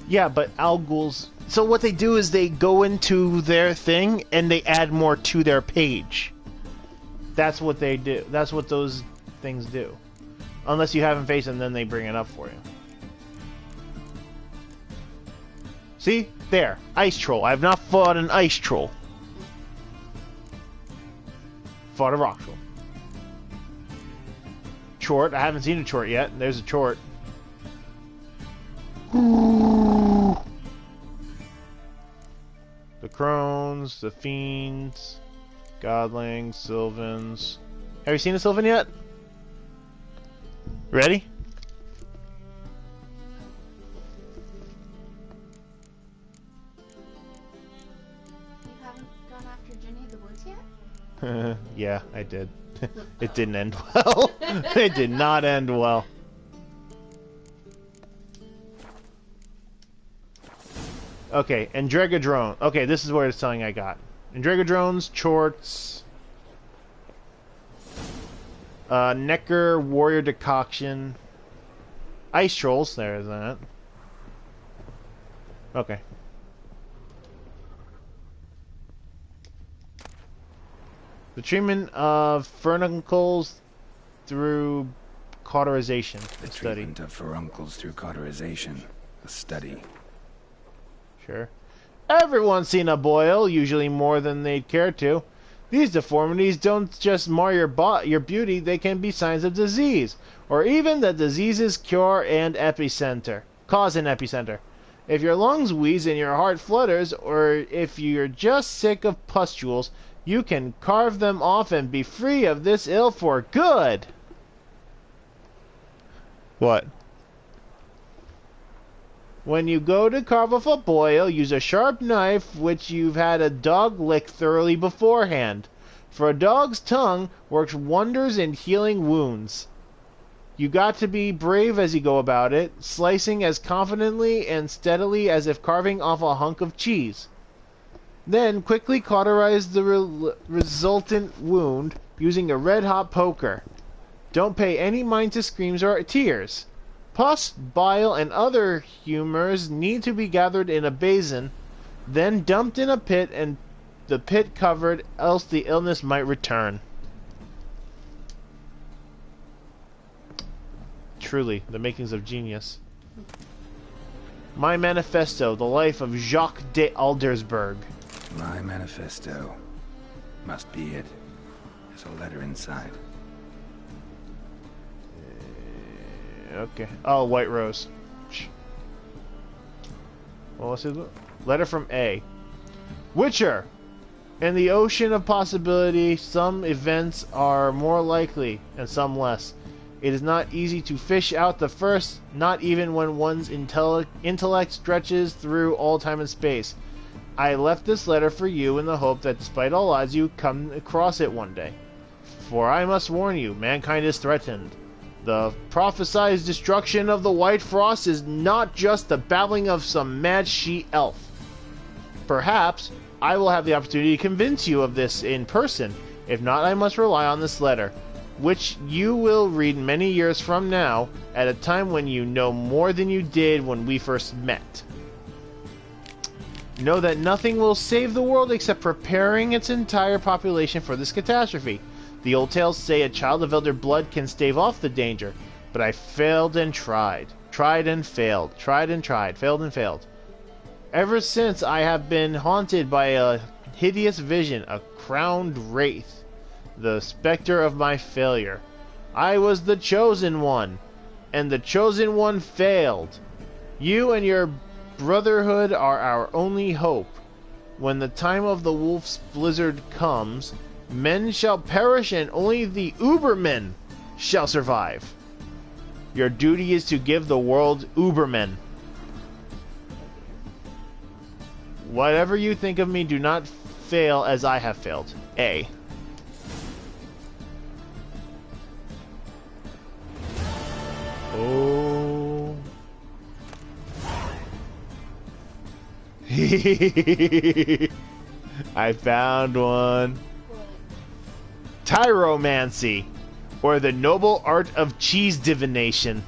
Yeah, but Alguls... So what they do is they go into their thing and they add more to their page. That's what they do. That's what those things do. Unless you haven't faced them, then they bring it up for you. See? There. Ice Troll. I have not fought an Ice Troll. Fought a Rock Troll. Chort. I haven't seen a Chort yet. There's a Chort. The Crones, the Fiends, Godlings, Sylvans. Have you seen a Sylvan yet? Ready? You haven't gone after Jenny of the Woods yet? Yeah, I did. It didn't end well. It did not end well. Okay, and Dregadrone. Okay, this is where it's telling I got. And Dregadrones, Chorts, Necker, Warrior Decoction, Ice Trolls. There is that. Okay. The treatment of furuncles through cauterization. The study. treatment of furuncles through cauterization. A study. Sure. Everyone's seen a boil, usually more than they'd care to. These deformities don't just mar your beauty, they can be signs of disease, or even the disease's cause and epicenter. If your lungs wheeze and your heart flutters, or if you're just sick of pustules, you can carve them off and be free of this ill for good. What? When you go to carve off a boil, use a sharp knife which you've had a dog lick thoroughly beforehand. For a dog's tongue works wonders in healing wounds. You got to be brave as you go about it, slicing as confidently and steadily as if carving off a hunk of cheese. Then quickly cauterize the resultant wound using a red-hot poker. Don't pay any mind to screams or tears. Pus, bile, and other humors need to be gathered in a basin, then dumped in a pit and the pit covered, else the illness might return. Truly, the makings of genius. My Manifesto, the life of Jacques de Aldersberg. My manifesto. Must be it. There's a letter inside. Okay. Oh, White Rose. Well, let's see. Letter from A. Witcher! In the ocean of possibility, some events are more likely and some less. It is not easy to fish out the first, not even when one's intellect stretches through all time and space. I left this letter for you in the hope that despite all odds you come across it one day. For I must warn you, mankind is threatened. The prophesied destruction of the White Frost is not just the babbling of some mad she-elf. Perhaps I will have the opportunity to convince you of this in person. If not, I must rely on this letter, which you will read many years from now, at a time when you know more than you did when we first met. Know that nothing will save the world except preparing its entire population for this catastrophe. The old tales say a child of elder blood can stave off the danger, but I failed and tried. Tried and failed. Tried and tried. Failed and failed. Ever since I have been haunted by a hideous vision, a crowned wraith, the specter of my failure. I was the chosen one, and the chosen one failed. You and your brotherhood are our only hope. When the time of the wolf's blizzard comes, men shall perish and only the Ubermen shall survive. Your duty is to give the world Ubermen. Whatever you think of me, do not fail as I have failed. A. Oh. I found one. Tyromancy, or the noble art of cheese divination.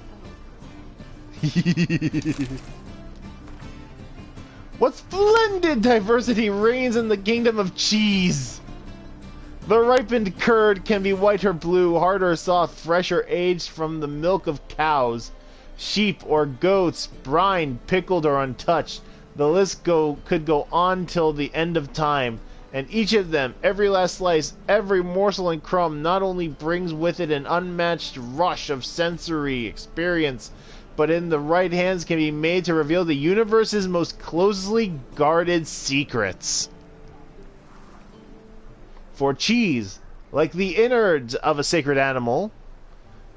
What splendid diversity reigns in the kingdom of cheese! The ripened curd can be white or blue, hard or soft, fresh or aged from the milk of cows, sheep or goats, brine, pickled or untouched. The list could go on till the end of time, and each of them, every last slice, every morsel and crumb, not only brings with it an unmatched rush of sensory experience, but in the right hands can be made to reveal the universe's most closely guarded secrets. For cheese, like the innards of a sacred animal,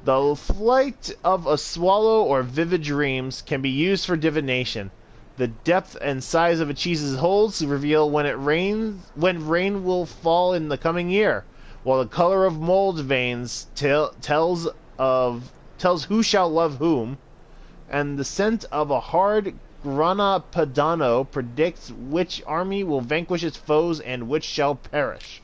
the flight of a swallow or vivid dreams can be used for divination. The depth and size of a cheese's holes reveal when rain will fall in the coming year, while the color of mold veins tells who shall love whom, and the scent of a hard grana padano predicts which army will vanquish its foes and which shall perish.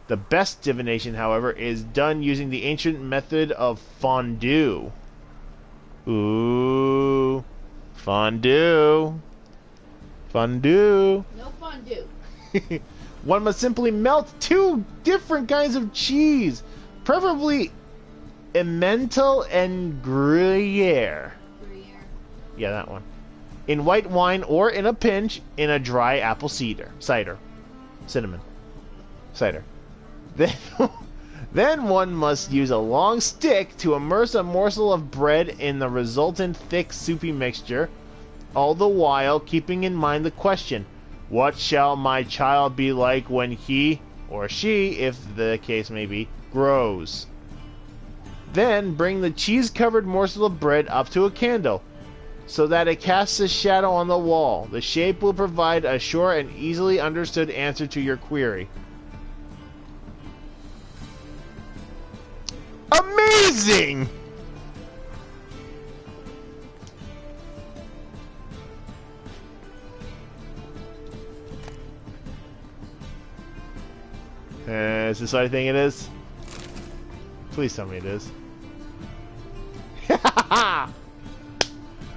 The best divination, however, is done using the ancient method of fondue. Ooh, fondue. Fondue. No fondue. One must simply melt 2 different kinds of cheese, preferably Emmental and Gruyere. Yeah, that one. In white wine or, in a pinch, in a dry apple cider. Cinnamon. Cider. Then one must use a long stick to immerse a morsel of bread in the resultant thick, soupy mixture, all the while keeping in mind the question, what shall my child be like when he, or she, if the case may be, grows? Then bring the cheese-covered morsel of bread up to a candle, so that it casts a shadow on the wall. The shape will provide a sure and easily understood answer to your query. Amazing! Is this what I think it is? Please tell me it is.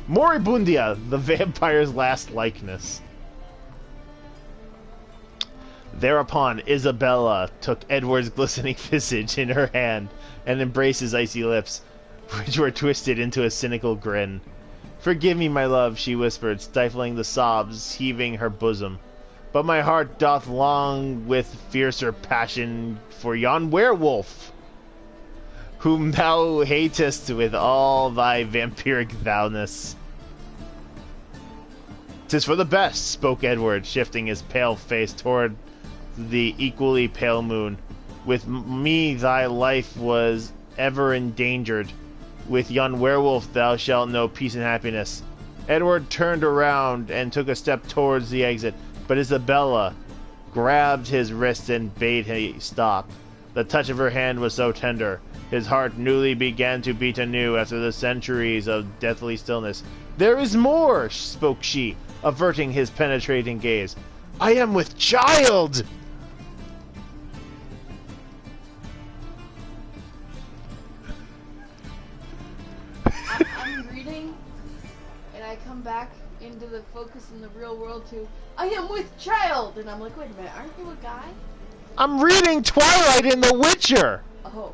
Moribundia, the vampire's last likeness. Thereupon Isabella took Edward's glistening visage in her hand and embraced his icy lips, which were twisted into a cynical grin. "Forgive me, my love," she whispered, stifling the sobs heaving her bosom. "But my heart doth long with fiercer passion for yon werewolf, whom thou hatest with all thy vampiric vowness." "'Tis for the best," spoke Edward, shifting his pale face toward the equally pale moon. "With me thy life was ever endangered. With yon werewolf thou shalt know peace and happiness." Edward turned around and took a step towards the exit, but Isabella grabbed his wrist and bade him stop. The touch of her hand was so tender. His heart newly began to beat anew after the centuries of deathly stillness. "There is more," spoke she, averting his penetrating gaze. "I am with child!" I'm reading, and I come back into the focus in the real world to, "I am with child!" And I'm like, wait a minute, aren't you a guy? I'm reading Twilight in The Witcher! Oh.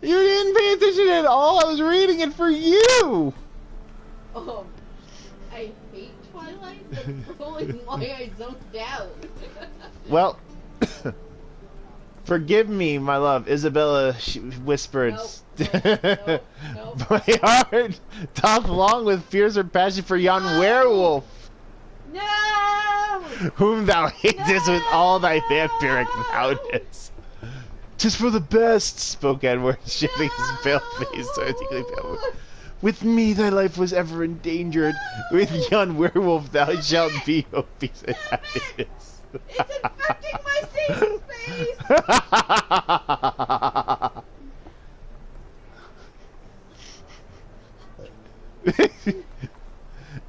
You didn't pay attention at all. I was reading it for you. Oh, I hate Twilight. That's probably why I zoned out. Well, forgive me, my love, Isabella whispered. Nope. My heart doth long with fiercer passion for yon werewolf. No! Whom thou hatest with all thy vampiric vowness. "'Tis for the best," spoke Edward, shifting his pale face to a deeply pale. "With me thy life was ever endangered. With yon werewolf thou shalt be of peace and happiness." It's infecting my safe space!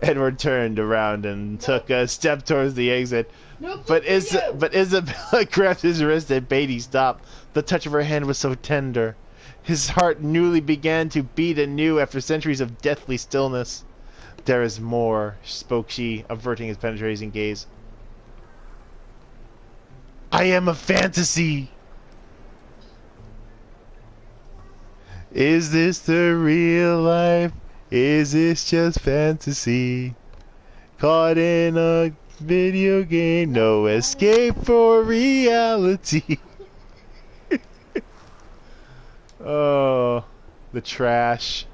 Edward turned around and took a step towards the exit. But Isabella grabbed his wrist and bade him stop. The touch of her hand was so tender. His heart newly began to beat anew after centuries of deathly stillness. "There is more," spoke she, averting his penetrating gaze. "I am a fantasy! Is this the real life? Is this just fantasy? Caught in a video game, no escape for reality." Oh, the trash.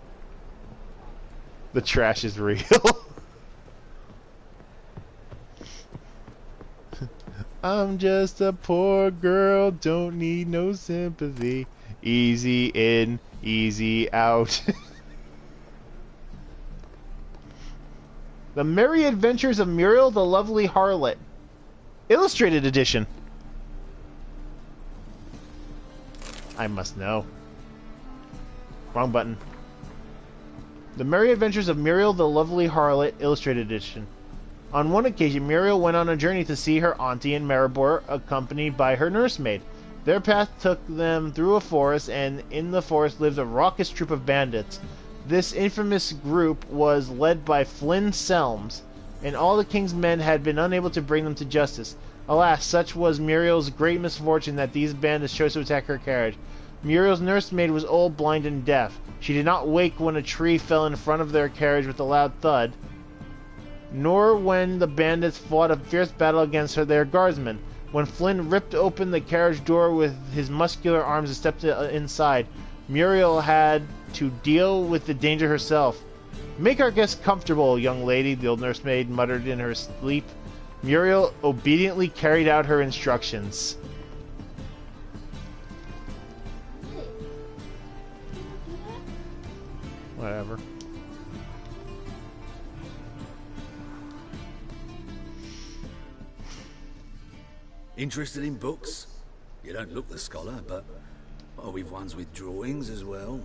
The trash is real. "I'm just a poor girl, don't need no sympathy. Easy in, easy out." The Merry Adventures of Muriel the Lovely Harlot. Illustrated edition. I must know. Wrong button. The Merry Adventures of Muriel the Lovely Harlot, Illustrated Edition. On one occasion, Muriel went on a journey to see her auntie in Maribor, accompanied by her nursemaid. Their path took them through a forest, and in the forest lived a raucous troop of bandits. This infamous group was led by Flynn Selms, and all the king's men had been unable to bring them to justice. Alas, such was Muriel's great misfortune that these bandits chose to attack her carriage. Muriel's nursemaid was old, blind, and deaf. She did not wake when a tree fell in front of their carriage with a loud thud, nor when the bandits fought a fierce battle against their guardsmen. When Flynn ripped open the carriage door with his muscular arms and stepped inside, Muriel had to deal with the danger herself. "Make our guest comfortable, young lady," the old nursemaid muttered in her sleep. Muriel obediently carried out her instructions. Whatever. Interested in books? You don't look the scholar, but we've ones with drawings as well.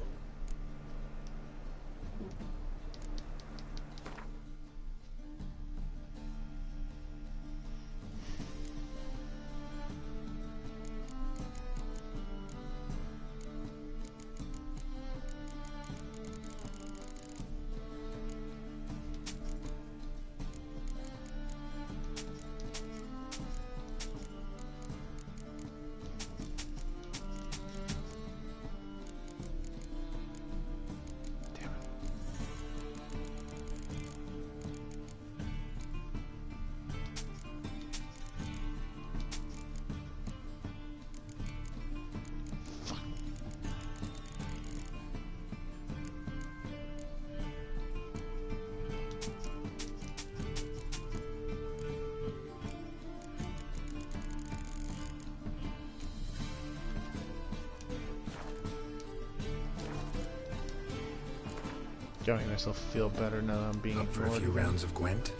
Don't make myself feel better now that I'm being Up for a ignored few again. rounds of Gwent?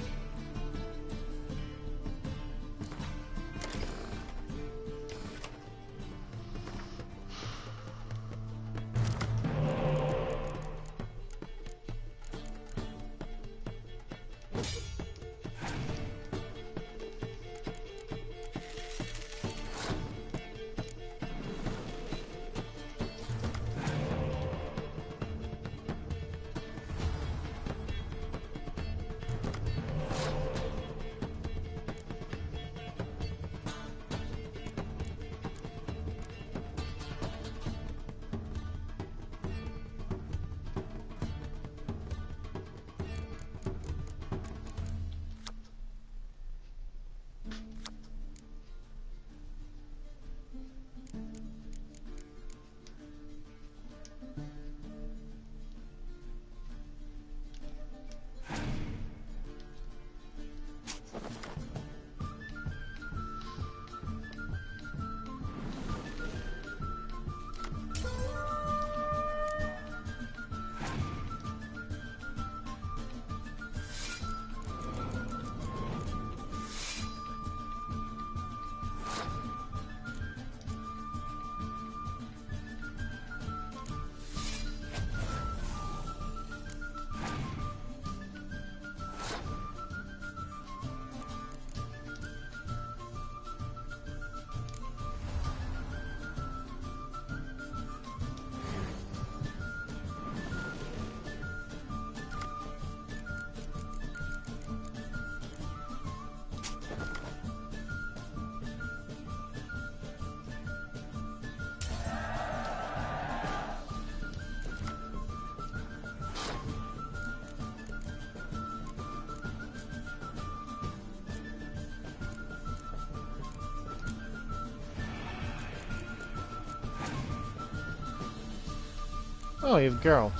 Oh, you have Geralt.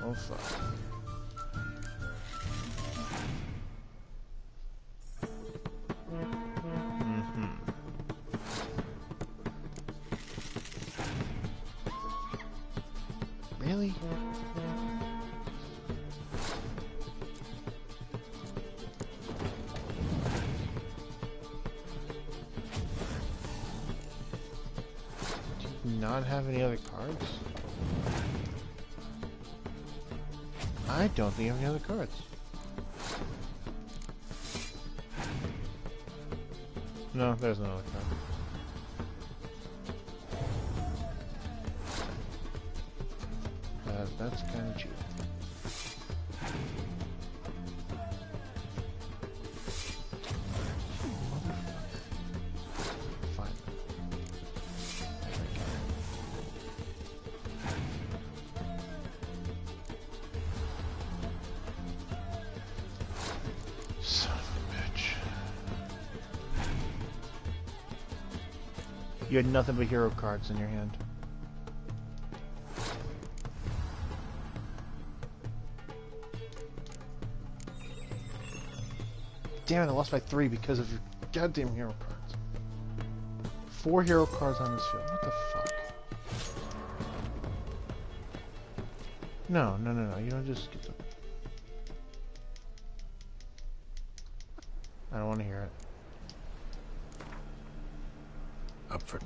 Oh fuck. Really? Do you not have any other cards? I don't think I have any other cards. No, there's no other card. That's kind of cheap. Fine. Son of a bitch. You had nothing but hero cards in your hand. Damn it, I lost by 3 because of your goddamn hero cards. 4 hero cards on this field. What the fuck? No. You don't just get the... I don't want to hear it. Up for...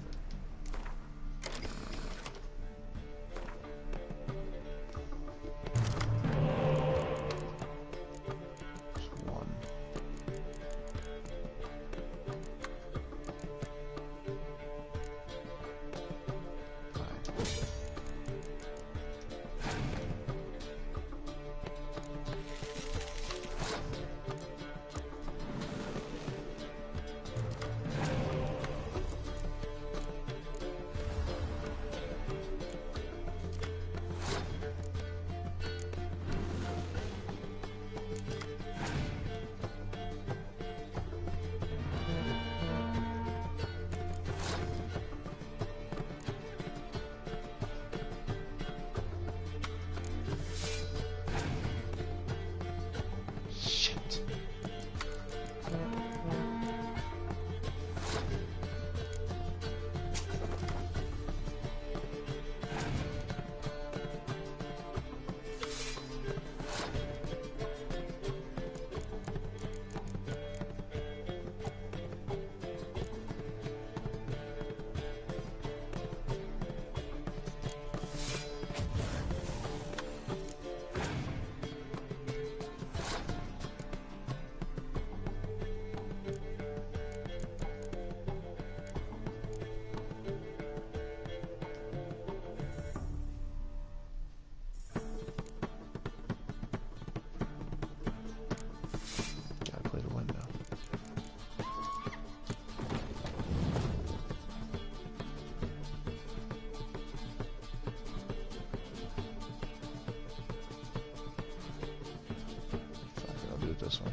This way.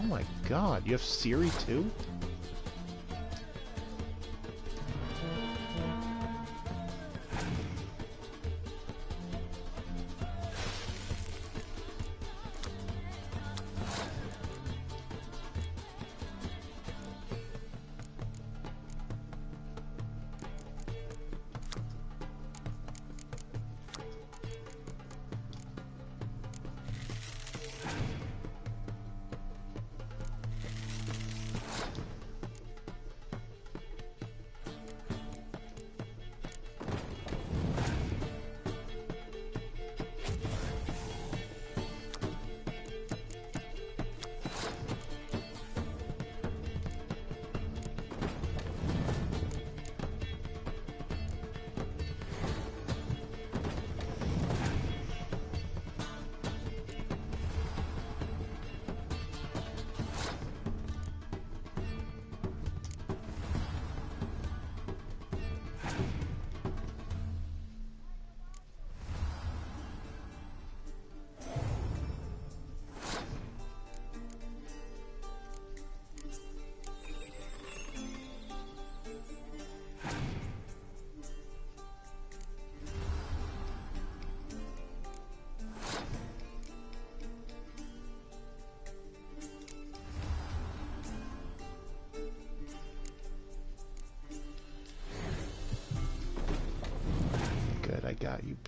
Oh my god, you have Siri too?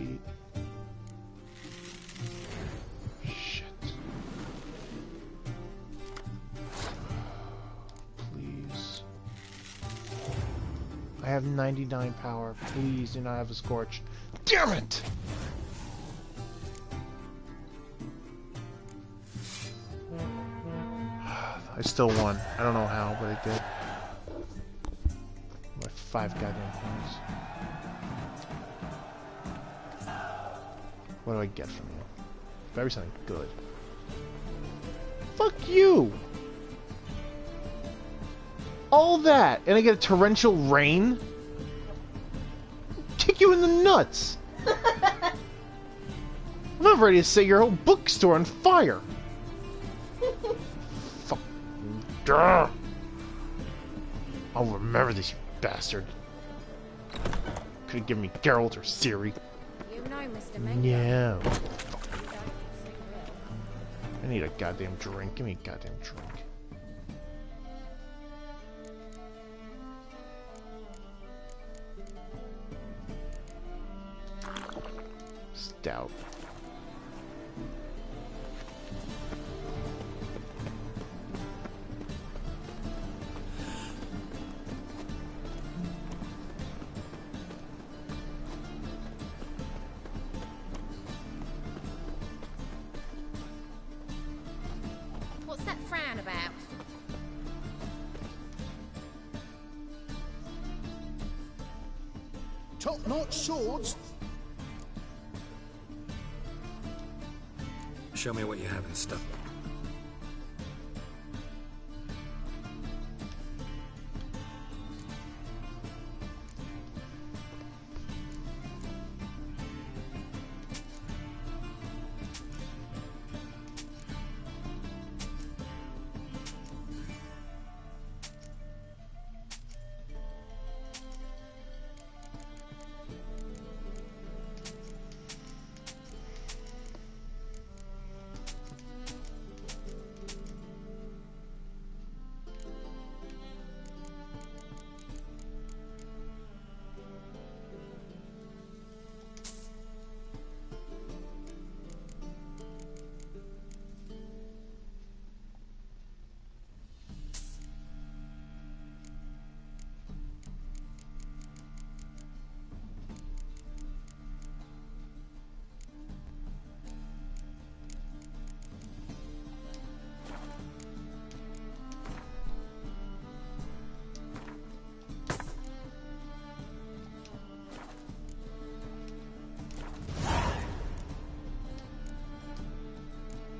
feet. Shit. Please. I have 99 power. Please do not have a scorch. Damn it! I still won. I don't know how, but I did. My 5 goddamn points. What do I get from you? Better be something good. Fuck you! All that, and I get a torrential rain? Kick you in the nuts! I'm not ready to set your whole bookstore on fire! Fuck. Duh. I'll remember this, you bastard. Could have given me Geralt or Ciri. You know, Mr. Mengo. Yeah. I need a goddamn drink. Give me a goddamn drink. Stout. What's that frown about? Top-notch swords? Show me what you have in stock.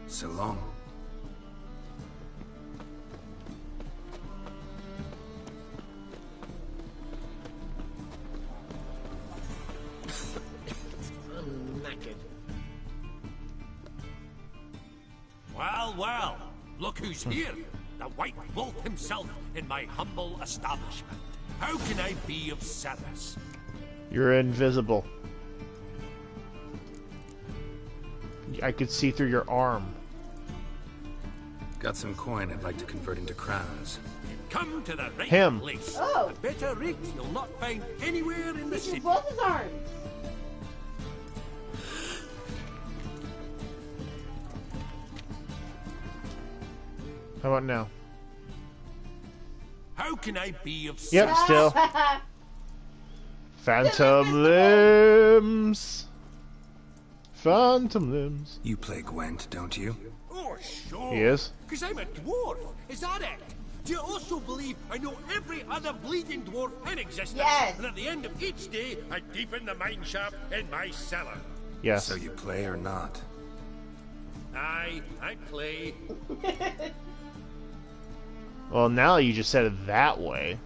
So long. I'm knackered. Well, well, look who's here. The White Wolf himself in my humble establishment. How can I be of service? You're invisible. I could see through your arm. Got some coin I'd like to convert into crowns. Come to the right Him. place. Oh. A better rate you'll not find anywhere in the These city. are both his arms. How about now? How can I be of service? Yep, still. Phantom limbs. Phantom limbs. You play Gwent, don't you? Oh, sure. He is? Because I'm a dwarf. Is that it? Do you also believe I know every other bleeding dwarf in existence? Yes. And at the end of each day, I deepen the mine shaft in my cellar. Yes. So you play or not? Aye, I play. Well, now you just said it that way.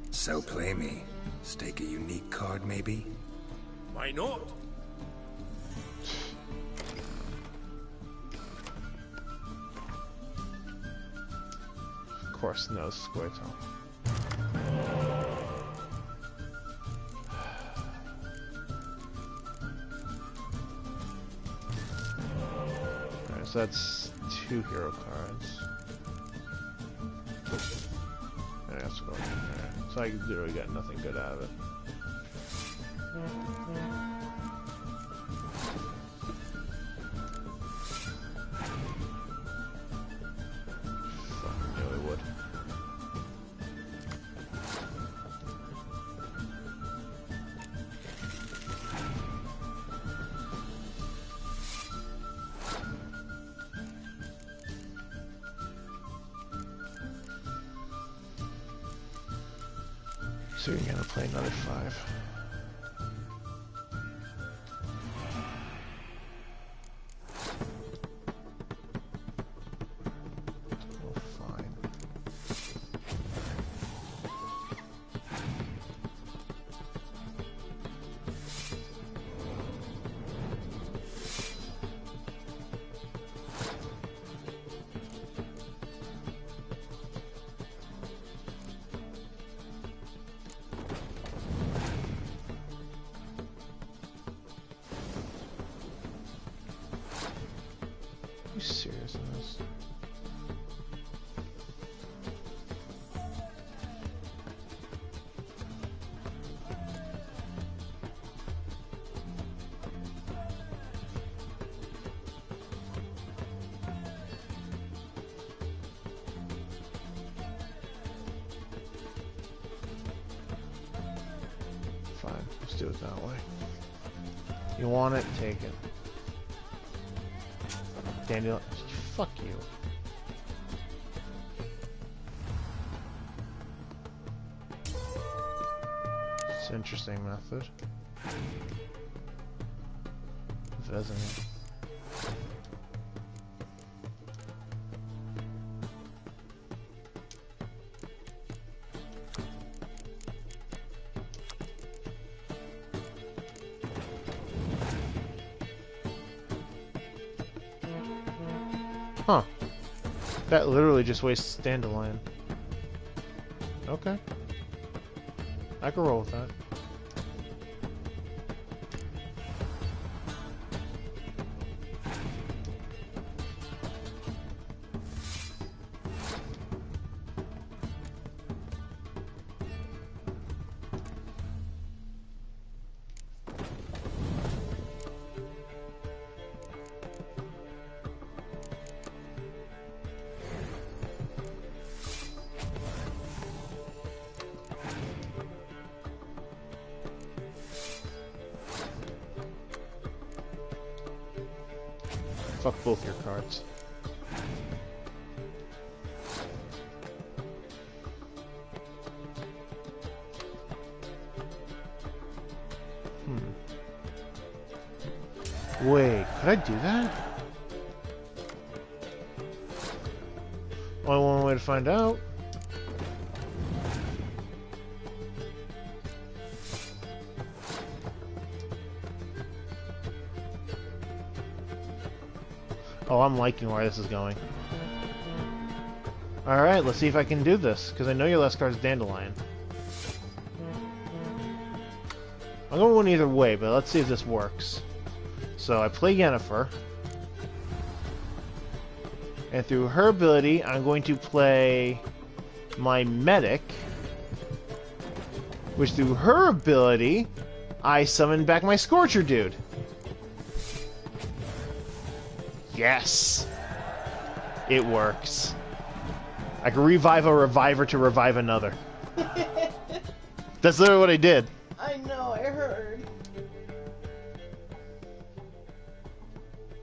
So play me. Stake a unique card, maybe? Why not? Of course, no square toe. Alright, so that's 2 hero cards. Alright, let's go in there. So I literally got nothing good out of it. So you're gonna play another 5. Oh, fine. Are you serious in this? Fine, let's do it that way. You want it, take it. Daniel, fuck you. It's an interesting method. Vezina. Huh. That literally just wastes Dandelion. Okay. I can roll with that. Fuck both your cards. Wait, could I do that? Only one way to find out. Oh, I'm liking where this is going. Alright, let's see if I can do this, because I know your last card is Dandelion. I'm going to win either way, but let's see if this works. So I play Yennefer. And through her ability, I'm going to play my Medic. Which through her ability, I summon back my Scorcher dude. Yes! It works. I can revive a reviver to revive another. That's literally what I did. I know, I heard.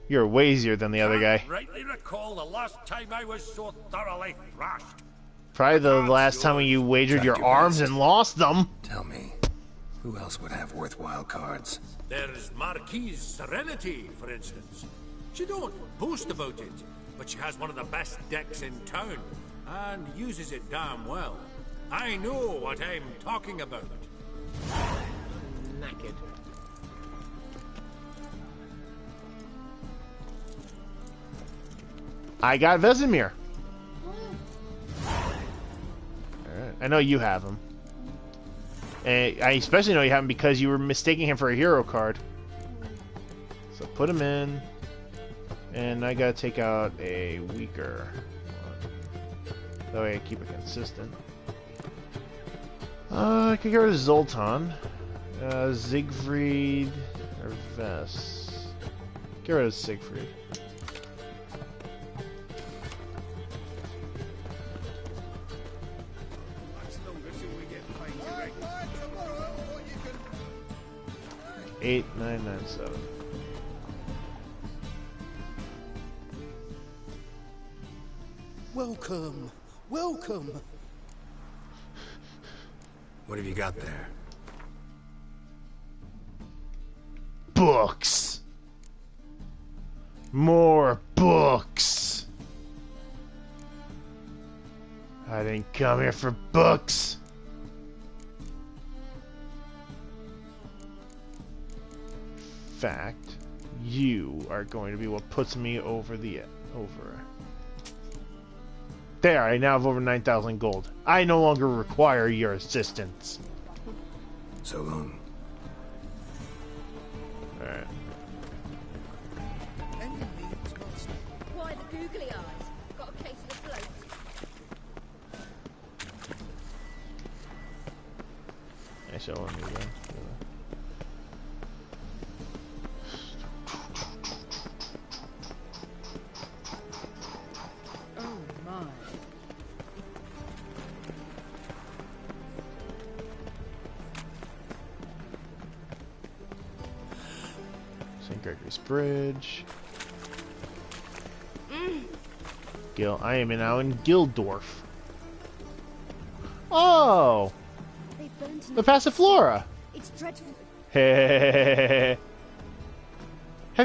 You're way easier than the other guy. Rightly recall the last time I was so thoroughly thrashed. Probably the last time when you wagered your arms and lost them. Tell me, who else would have worthwhile cards? There's Marquise Serenity, for instance. She don't boast about it, but she has one of the best decks in town, and uses it damn well. I know what I'm talking about. Knackered. I got Vesemir. Alright, I know you have him. And I especially know you have him because you were mistaking him for a hero card. So put him in. And I gotta take out a weaker one. That way I keep it consistent. I could get rid of Zoltan. Siegfried or Vess. Get rid of Siegfried. $8,997. Welcome, welcome. What have you got there? Books. More books. I didn't come here for books. In fact, you are going to be what puts me over the There, I now have over 9,000 gold. I no longer require your assistance. So long. Alright. Why the googly eyes? Got a case of the bloat. I shall let me go. Oh my. St. Gregory's Bridge. I am now in Gildorf. Oh! The Passiflora! It's dreadful. Have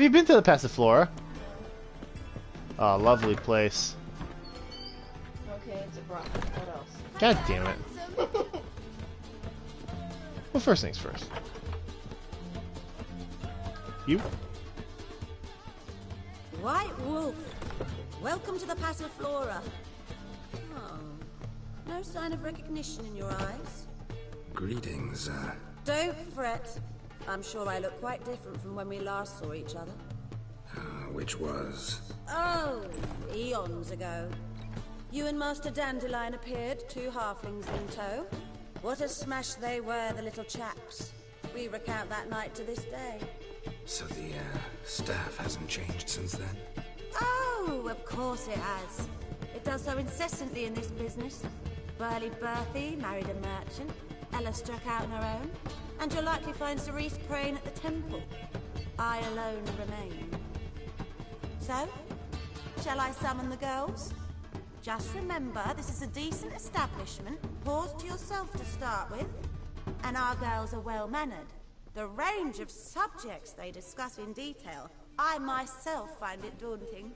you been to the Passiflora? Oh, lovely place. Okay, it's a broth. What else? God damn it. Well, first things first. You? White Wolf, welcome to the Passiflora. Oh, no sign of recognition in your eyes. Greetings, Don't fret. I'm sure I look quite different from when we last saw each other. which was? Oh, eons ago. You and Master Dandelion appeared, 2 halflings in tow. What a smash they were, the little chaps. We recount that night to this day. So the, staff hasn't changed since then? Oh, of course it has. It does so incessantly in this business. Burly Berthy married a merchant. Ella struck out on her own. And you'll likely find Cerise praying at the temple. I alone remain. So, shall I summon the girls? Just remember, this is a decent establishment. Pause to yourself to start with. And our girls are well-mannered. The range of subjects they discuss in detail, I myself find it daunting.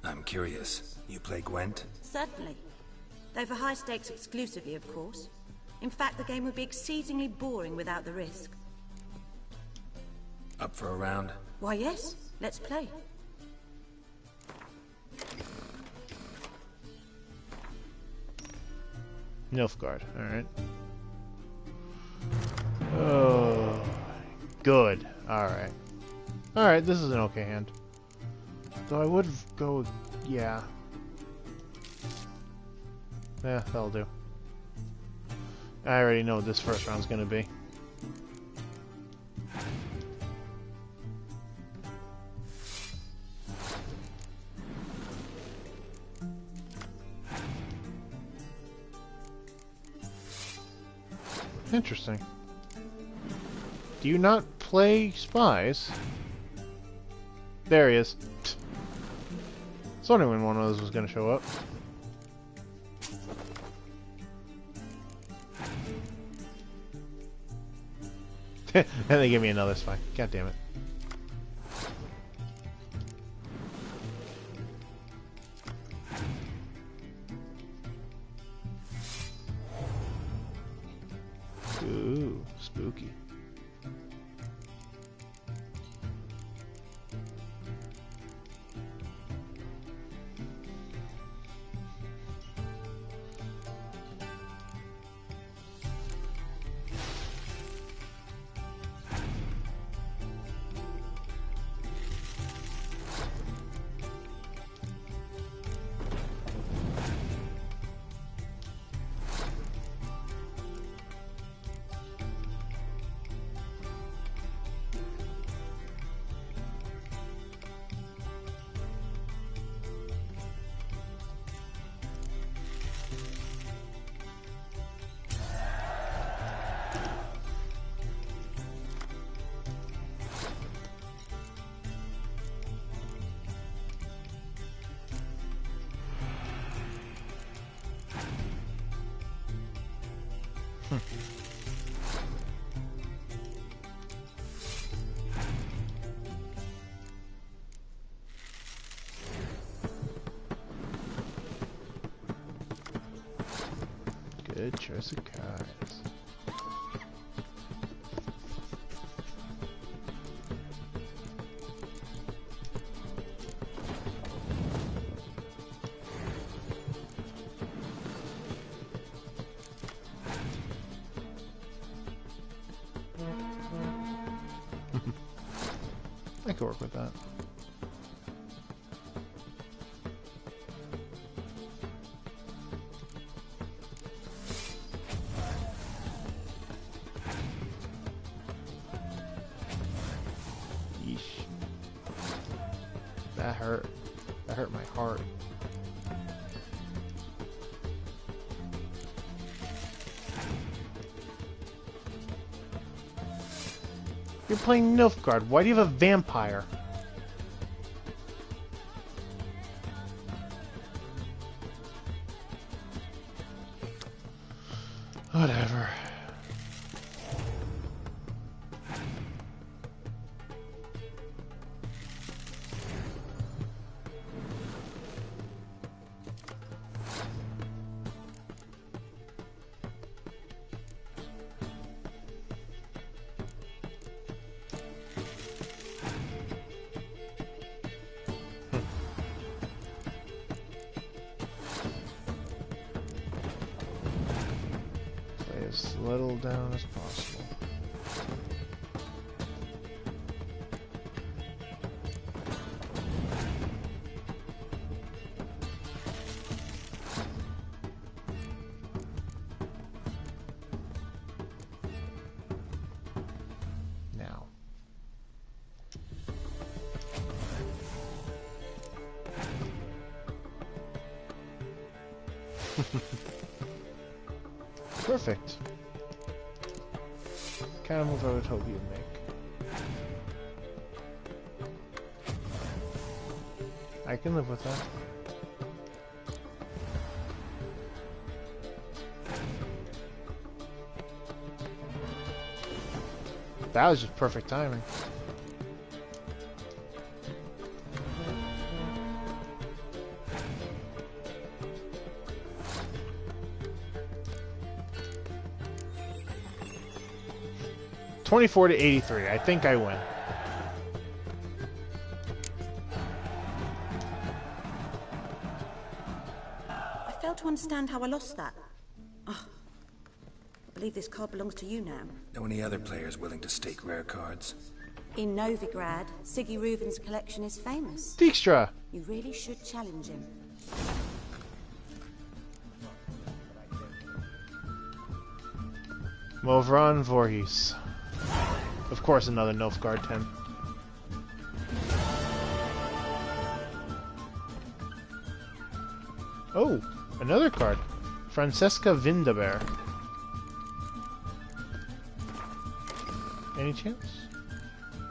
I'm curious. You play Gwent? Certainly. Though for high stakes exclusively, of course. In fact, the game would be exceedingly boring without the risk. Up for a round? Why, yes. Let's play. Nilfgaard, alright. Oh, good. Alright. Alright, this is an okay hand. Though I would go... yeah. Yeah, that'll do. I already know what this first round's gonna be. Interesting. Do you not play spies? There he is. I was wondering when one of those was going to show up. And they give me another spy. God damn it. Ooh, spooky. Good choice of cards. I could work with that. Yeesh. That hurt. That hurt my heart. You're playing Nilfgaard. Why do you have a vampire? Whatever. As little down as possible. Now. Perfect. Kind of move I would hope you'd make. I can live with that. That was just perfect timing. $24 to $83. I think I win. I fail to understand how I lost that. Oh, I believe this card belongs to you now. Know any other players willing to stake rare cards? In Novigrad, Siggy Reuven's collection is famous. Dijkstra! You really should challenge him. Movran Voorhees. Of course, another Nilfgaard 10. Oh, another card. Francesca Vindaber. Any chance?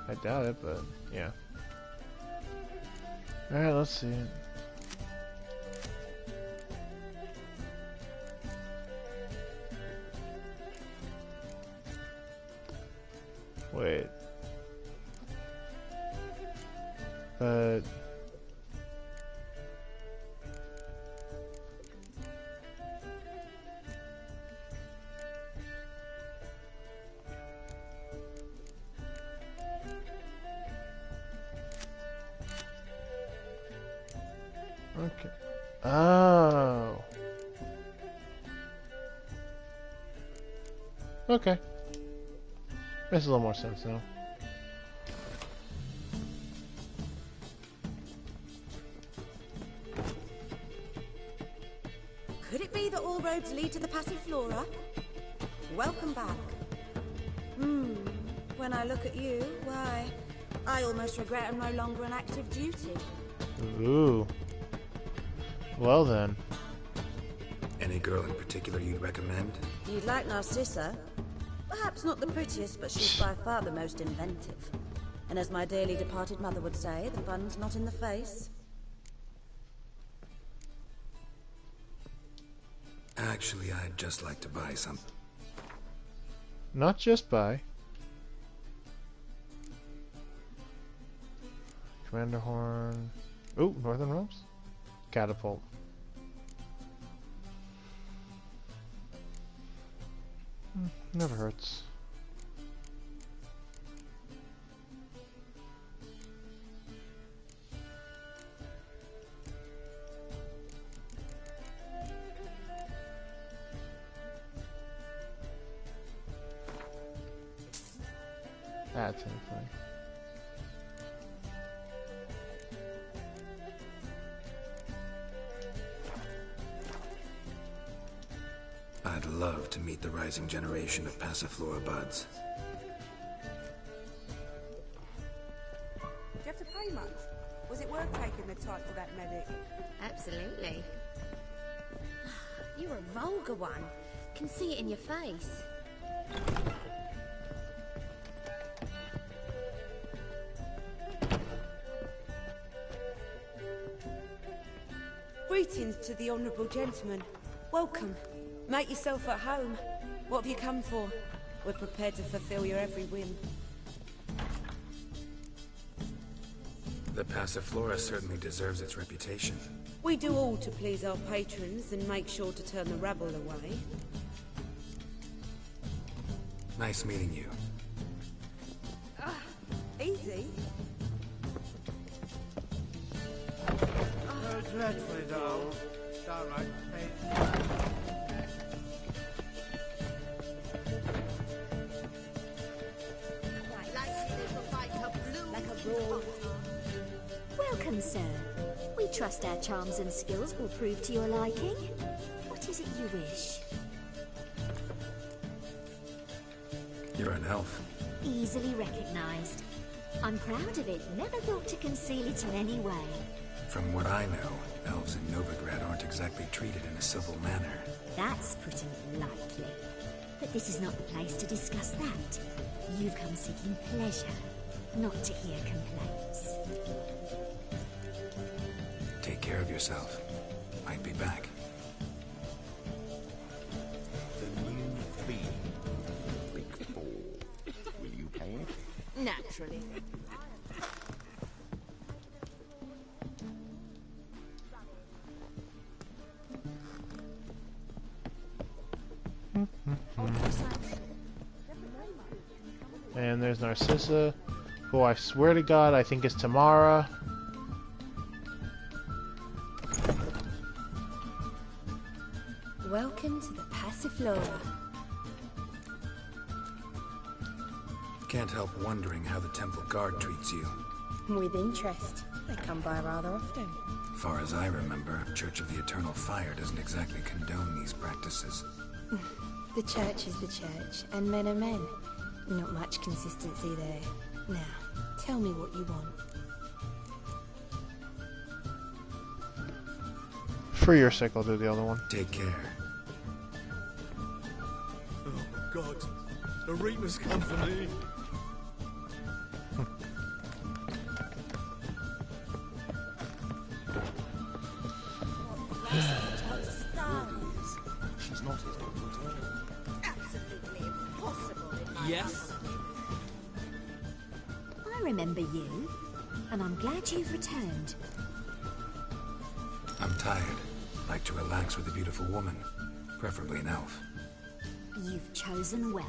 I doubt it, but yeah. Alright, let's see it. Wait. But... Okay. Oh. Okay. Makes a little more sense now. Could it be that all roads lead to the Passiflora? Welcome back. When I look at you, why, I almost regret I'm no longer on active duty. Ooh. Well then. Any girl in particular you'd recommend? You'd like Narcissa? Perhaps not the prettiest, but she's by far the most inventive. And as my dearly departed mother would say, the fun's not in the face. Actually, I'd just like to buy some. Not just buy. Commander Horn. Ooh, Northern Ropes? Catapult. Never hurts. That's anything. I'd love to meet the rising generation of Passiflora buds. Do you have to pay much? Was it worth taking the type for that medic? Absolutely. You're a vulgar one. Can see it in your face. Greetings to the honourable gentleman. Welcome. Make yourself at home. What have you come for? We're prepared to fulfill your every whim. The Passiflora certainly deserves its reputation. We do all to please our patrons and make sure to turn the rabble away. Nice meeting you. Easy. Oh, dreadfully dull. Downright painful. Welcome, sir. We trust our charms and skills will prove to your liking. What is it you wish? You're an elf. Easily recognized. I'm proud of it. Never thought to conceal it in any way. From what I know, elves in Novigrad aren't exactly treated in a civil manner. That's putting it lightly. But this is not the place to discuss that. You've come seeking pleasure, not to hear complaints. Take care of yourself. Might be back. The new fee. Big ball. Will you pay it? Naturally. And there's Narcissa, who I swear to God I think is Tamara. Welcome to the Passiflora. Can't help wondering how the Temple Guard treats you. With interest. They come by rather often. Far as I remember, Church of the Eternal Fire doesn't exactly condone these practices. The church is the church, and men are men. Not much consistency there. Now, tell me what you want. For your sake, I'll do the other one. Take care. Oh, God. The Reapers come for me. She's not his daughter. Absolutely impossible. Yes? I remember you, and I'm glad you've returned. I'm tired. Like to relax with a beautiful woman. Preferably an elf. You've chosen well.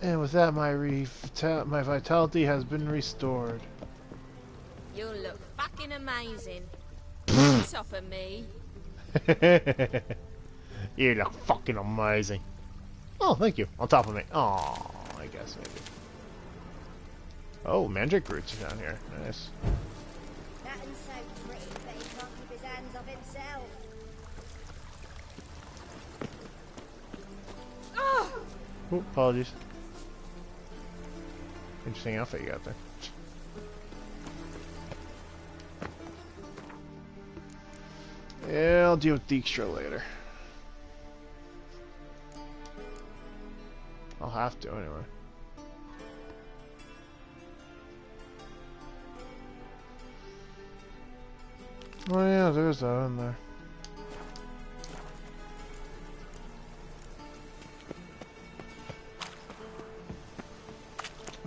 And with that, my vitality has been restored. You look fucking amazing. Get off of me. You look fucking amazing. Oh, thank you. On top of me. Oh, I guess maybe. Oh, mandrake roots are down here. Nice. That one's so pretty, but he can't keep his hands off himself. Ooh, apologies. Interesting outfit you got there. Yeah, I'll deal with Dijkstra later. I'll have to anyway. Oh yeah, there's that in there.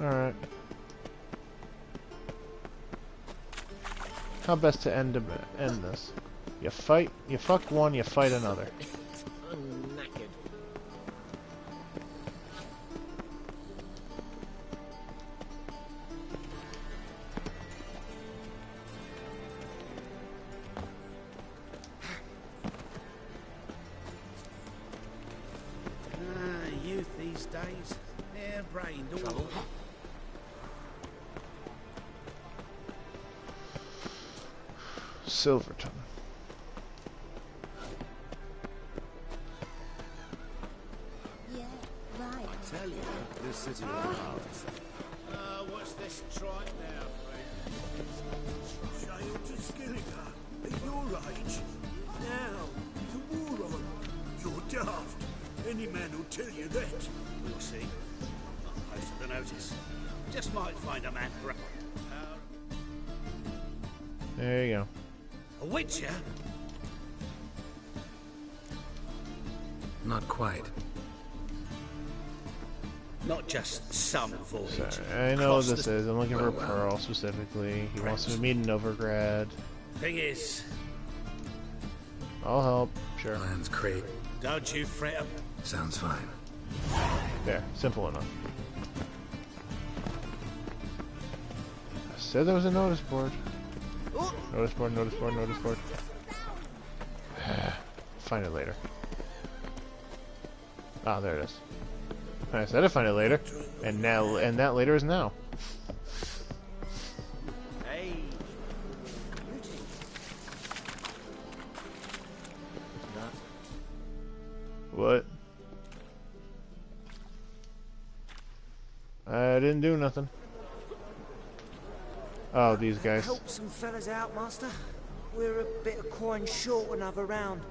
Alright. How best to end this? You fuck one, you fight another. I'm knackered. Youth these days, hair-brained all. Silverton. Yeah, right. I tell you, this city of ours. What's this trite now, friend? Child to Skillinger, at your age. Now, the war on. You're daft. Any man will tell you that. We'll see. I'll post the notice. Just might find a man. There you go. A witcher? Not quite. Not just some voyage. Sorry, I know what this is. I'm looking for a pearl specifically. He wants to meet an Overgrad. Thing is, I'll help. Sure. Plan's crate. Don't you fret. Sounds fine. There. Simple enough. I said there was a notice board. Notice board, notice board, notice board. Find it later. Ah, there it is. I said I'd find it later, and that later is now. Hey. What? I didn't do nothing. Oh, these guys. Help some fellas out, master. We're a bit of coin short another round.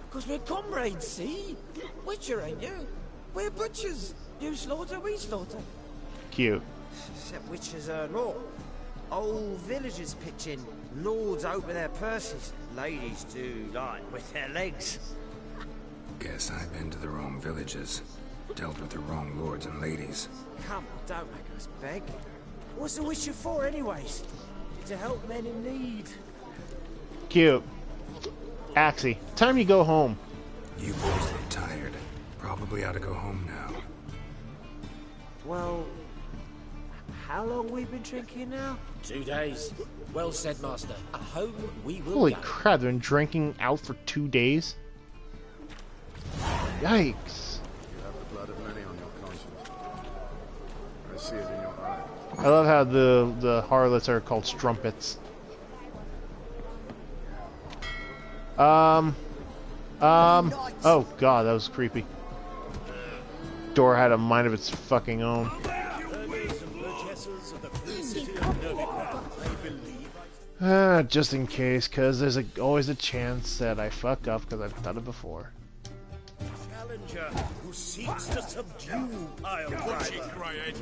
Because we're comrades, see? Witcher, ain't you? We're butchers. You slaughter, we slaughter. Cute. Except witchers earn more. Old villagers pitch in. Lords open their purses. Ladies do, like, with their legs. Guess I've been to the wrong villages. Dealt with the wrong lords and ladies. Come, don't make us beg. What's a witcher for, anyways? To help men in need. Cute. Axie, time you go home. You boys look tired. Probably ought to go home now. Well, how long we been drinking now? 2 days. Well said, master. Home we will Holy go. crap, they've been drinking out for 2 days? Yikes. You have the blood of many on your conscience. I see it in your eye. I love how the harlots are called strumpets. Oh god, that was creepy. Door had a mind of its fucking own. Just in case, because there's always a chance that I fuck up because I've done it before. Challenger who seeks to subdue Pile Driver.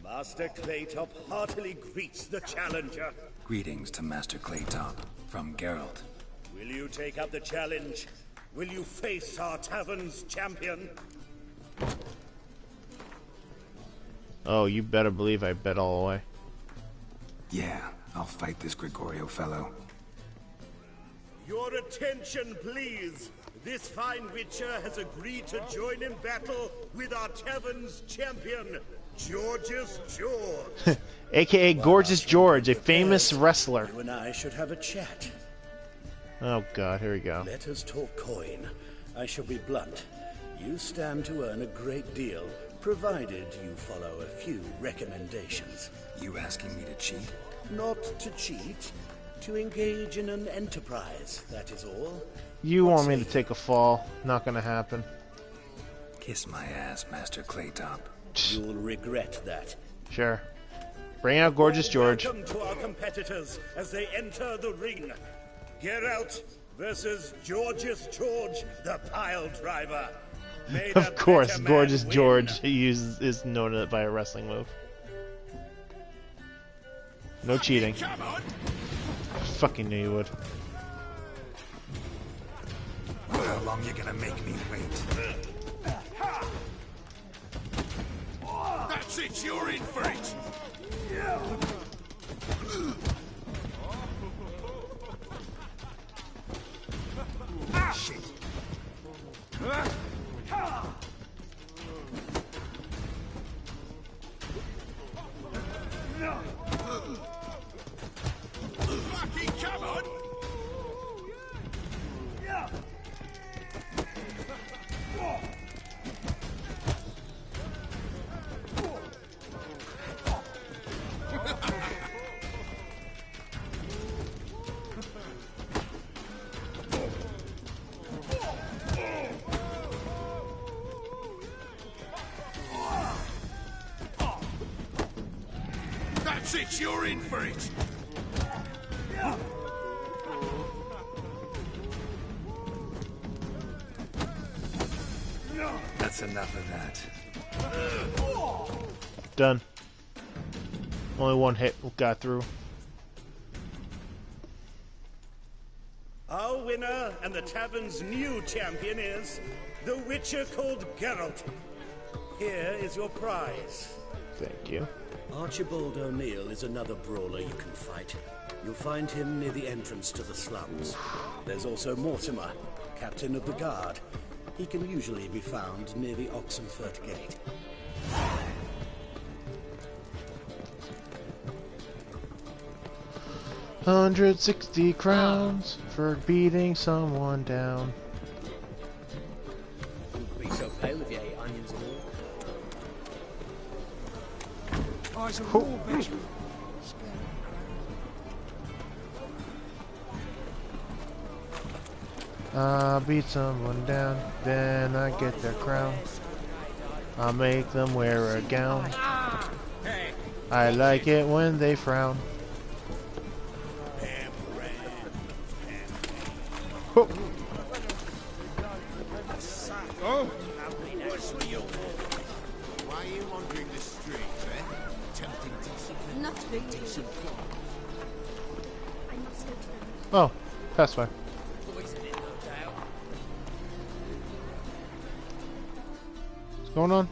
Master Claytop heartily greets the challenger. Greetings to Master Claytop from Geralt. Will you take up the challenge? Will you face our tavern's champion? Oh, you better believe I bet all the way. Yeah, I'll fight this Gregorio fellow. Your attention, please. This fine witcher has agreed to join in battle with our tavern's champion, Gorgeous George. AKA Gorgeous George, a famous wrestler. You and I should have a chat. Oh god, here we go. Let us talk coin. I shall be blunt. You stand to earn a great deal, provided you follow a few recommendations. You asking me to cheat? Not to cheat, to engage in an enterprise, that is all. You want me to take a fall. Not gonna happen. Kiss my ass, Master Claytop. You'll regret that. Sure. Bring out Gorgeous George. Welcome to our competitors as they enter the ring. Geralt versus Gorgeous George, the pile driver. Of course, Gorgeous George is known by a wrestling move. No cheating. Fucking knew you would. How long you gonna make me wait? That's it, you're in for it! Shit. Lucky, come on! That's it, you're in for it! That's enough of that. Done. Only one hit got through. Our winner and the tavern's new champion is the Witcher called Geralt. Here is your prize. Thank you. Archibald O'Neill is another brawler you can fight. You'll find him near the entrance to the slums. There's also Mortimer, captain of the guard. He can usually be found near the Oxenfurt Gate. $160 crowns for beating someone down. Wouldn't be so pale if you ate onions and all. Eyes are raw veteran. I beat someone down, then I get their crown. I make them wear a gown. I like it when they frown. Oh. Oh! Why are you wandering the streets, eh? Tempting decent. Nothing. Decent cloth. I must go to them. Oh, pass by. What's going on?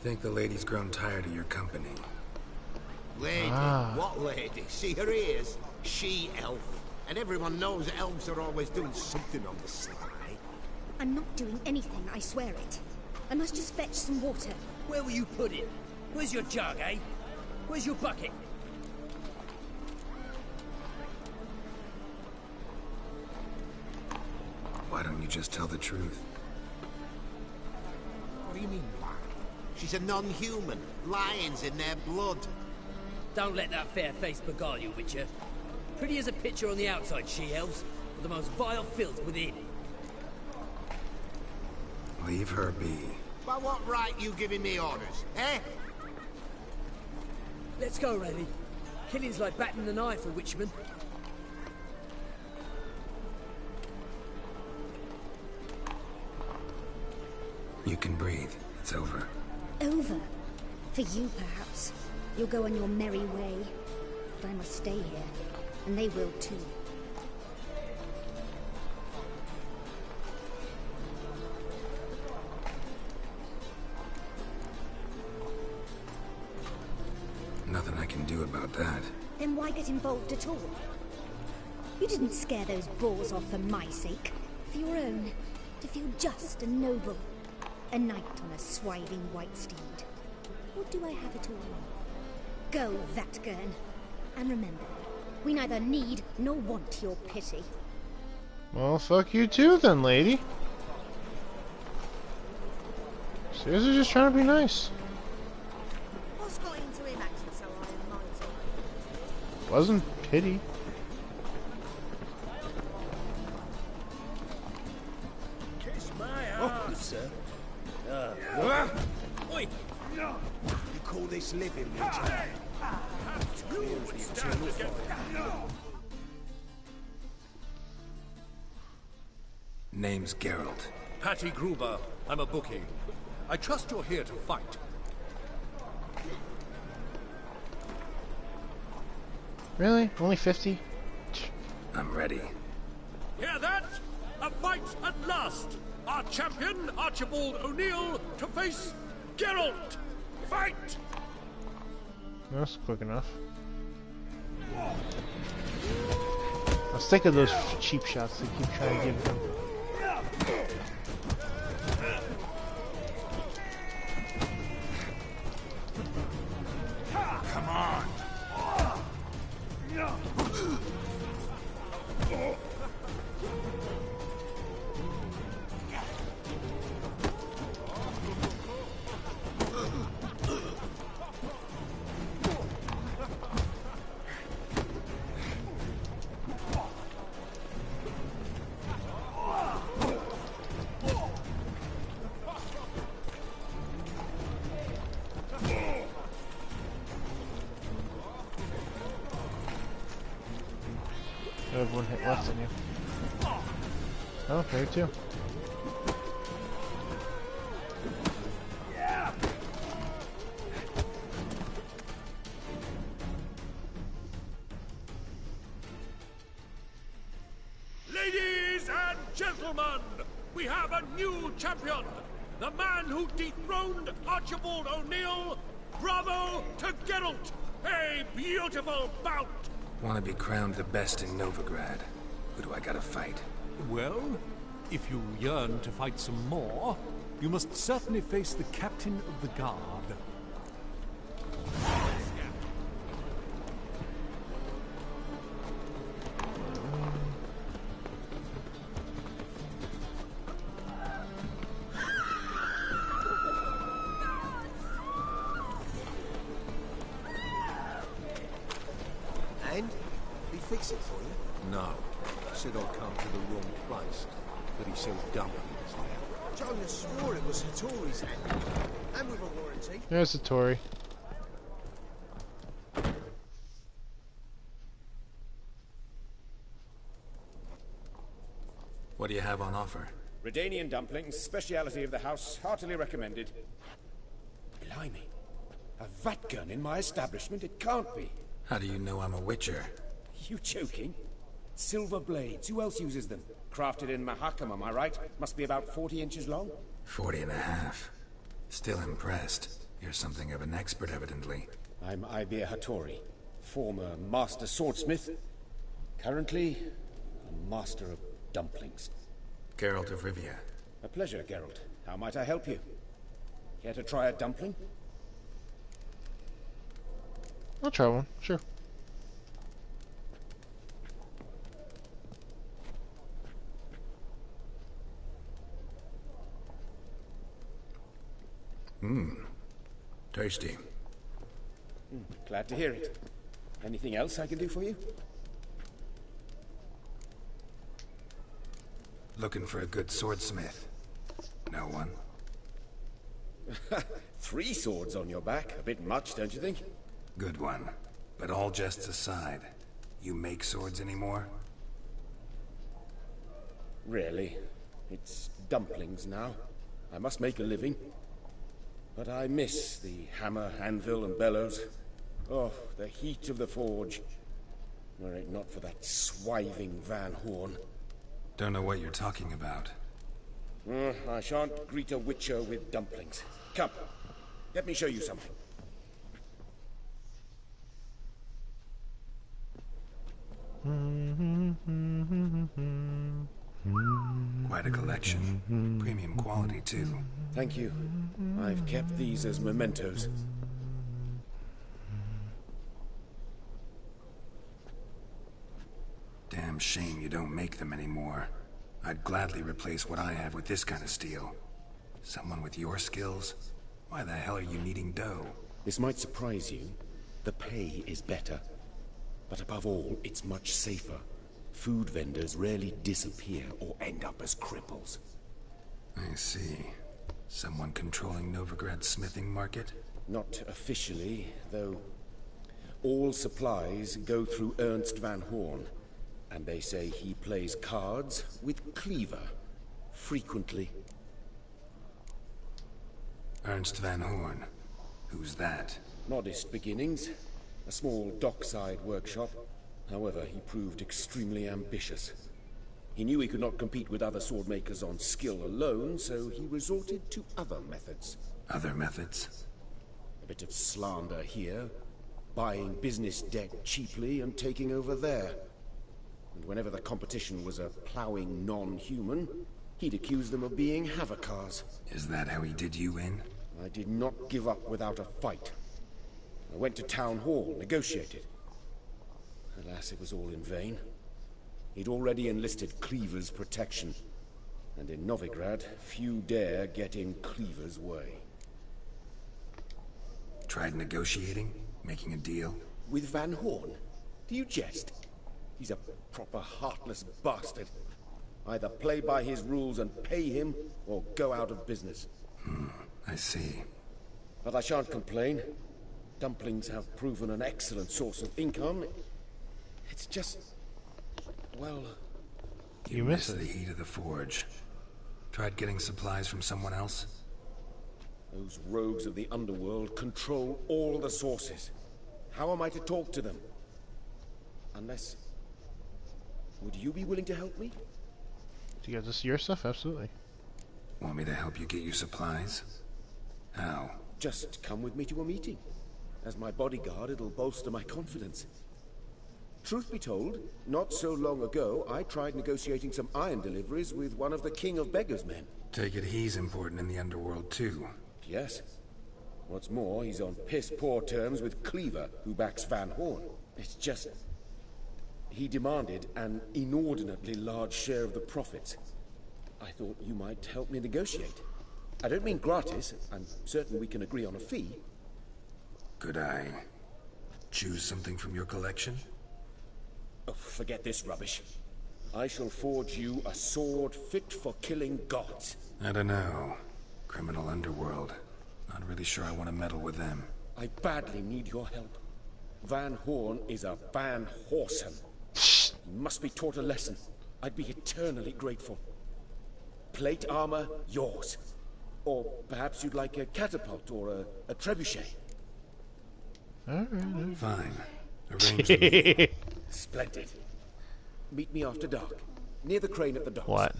Think the lady's grown tired of your company. Lady? What lady? See her ears? She-elf. And everyone knows elves are always doing something on the sly. I'm not doing anything, I swear it. I must just fetch some water. Where will you put it? Where's your jug, eh? Where's your bucket? Why don't you just tell the truth? What do you mean, lie? She's a non-human. Lion's in their blood. Don't let that fair face beguile you, Witcher. Pretty as a picture on the outside, she-elves, but the most vile filth within. Leave her be. By what right you giving me orders, eh? Let's go, Reddy. Killing's like batting an eye for witchmen. You can breathe. It's over. Over? For you, perhaps. You'll go on your merry way. But I must stay here. And they will too. Nothing I can do about that. Then why get involved at all? You didn't scare those boars off for my sake. For your own. To feel just and noble. A knight on a swiving white steed. Or do I have it all wrong? Go, Vatgern. And remember, We neither need nor want your pity. Well, fuck you too then, lady. Seriously, just trying to be nice. What's got into him acting so high and mighty? Wasn't pity. Kiss my Oh, ass. good sir. Oi! You call this living, Richard? Name's Geralt. Patty Gruber, I'm a bookie. I trust you're here to fight. Really? Only 50? I'm ready. Hear that? A fight at last! Our champion, Archibald O'Neill, to face Geralt! Fight! That's quick enough. I was thinking of those cheap shots they keep trying to give him. Come on! You have one hit left in you. Oh, there too. Ladies and gentlemen, we have a new champion! The man who dethroned Archibald O'Neill! Bravo to Geralt! A beautiful bout! Want to be crowned the best in Novigrad. Who do I gotta fight? Well, if you yearn to fight some more, you must certainly face the captain of the guard. And? He fix it for you? No. Said I'd come to the wrong place. But he sells dumplings now. John swore it was Hattori's hand. And with a warranty. There's the Tory. What do you have on offer? Redanian dumplings, speciality of the house, heartily recommended. Blimey. A vatgun in my establishment? It can't be. How do you know I'm a witcher? You joking? Silver blades, who else uses them? Crafted in Mahakam, am I right? Must be about 40 inches long? 40 and a half. Still impressed. You're something of an expert, evidently. I'm Ibir Hattori, former master swordsmith. Currently, a master of dumplings. Geralt of Rivia. A pleasure, Geralt. How might I help you? Care to try a dumpling? I'll try one, sure. Mmm. Tasty. Glad to hear it. Anything else I can do for you? Looking for a good swordsmith. No one? 3 swords on your back. A bit much, don't you think? Good one. But all jests aside, you make swords anymore? Really? It's dumplings now. I must make a living. But I miss the hammer, anvil, and bellows. Oh, the heat of the forge. Were it not for that swiving Van Horn. Don't know what you're talking about. I shan't greet a witcher with dumplings. Come, let me show you something. Quite a collection. Premium quality, too. Thank you. I've kept these as mementos. Damn shame you don't make them anymore. I'd gladly replace what I have with this kind of steel. Someone with your skills? Why the hell are you needing dough? This might surprise you. The pay is better. But above all, it's much safer. Food vendors rarely disappear or end up as cripples. I see. Someone controlling Novigrad's smithing market? Not officially, though. All supplies go through Ernst Van Horn, and they say he plays cards with Cleaver. Frequently. Ernst Van Horn? Who's that? Modest beginnings. A small dockside workshop. However, he proved extremely ambitious. He knew he could not compete with other swordmakers on skill alone, so he resorted to other methods. Other methods? A bit of slander here, buying business debt cheaply and taking over there. And whenever the competition was a ploughing non-human, he'd accuse them of being Havocars. Is that how he did you in? I did not give up without a fight. I went to Town Hall, negotiated. Alas, it was all in vain. He'd already enlisted Cleaver's protection. And in Novigrad, few dare get in Cleaver's way. Tried negotiating? Making a deal? With Van Horn? Do you jest? He's a proper heartless bastard. Either play by his rules and pay him, or go out of business. I see. But I shan't complain. Dumplings have proven an excellent source of income. It's just... well... You miss the heat of the forge. Tried getting supplies from someone else? Those rogues of the underworld control all the sources. How am I to talk to them? Unless... would you be willing to help me? To get this your stuff? Absolutely. Want me to help you get your supplies? How? Just come with me to a meeting. As my bodyguard, it'll bolster my confidence. Truth be told, not so long ago, I tried negotiating some iron deliveries with one of the King of Beggars' men. Take it he's important in the underworld, too. Yes. What's more, he's on piss-poor terms with Cleaver, who backs Van Horn. It's just... he demanded an inordinately large share of the profits. I thought you might help me negotiate. I don't mean gratis. I'm certain we can agree on a fee. Could I choose something from your collection? Oh, forget this rubbish. I shall forge you a sword fit for killing gods. I don't know. Criminal underworld. Not really sure I want to meddle with them. I badly need your help. Van Horn is a Van Horsen. He must be taught a lesson. I'd be eternally grateful. Plate armor, yours. Or perhaps you'd like a catapult or a trebuchet. Alright. Fine. Arrange the Splendid. Meet me after dark. Near the crane at the docks. What?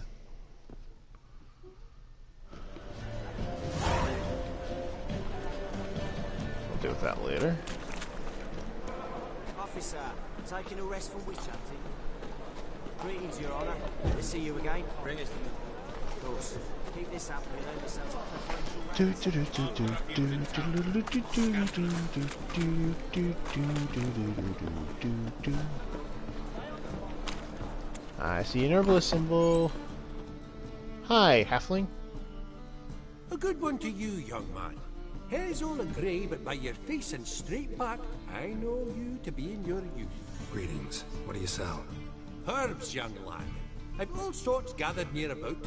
We'll deal with that later. Officer, taking a rest from witch hunting. Greetings, Your Honor. Good to see you again. Bring us of course. Keep this up and you'll earn yourselves a preferential rate. I see an herbalist symbol. Hi, halfling. A good one to you, young man. Hair's all a grey, but by your face and straight back, I know you to be in your youth. Greetings. What do you sell? Herbs, young lad. I've all sorts gathered near about.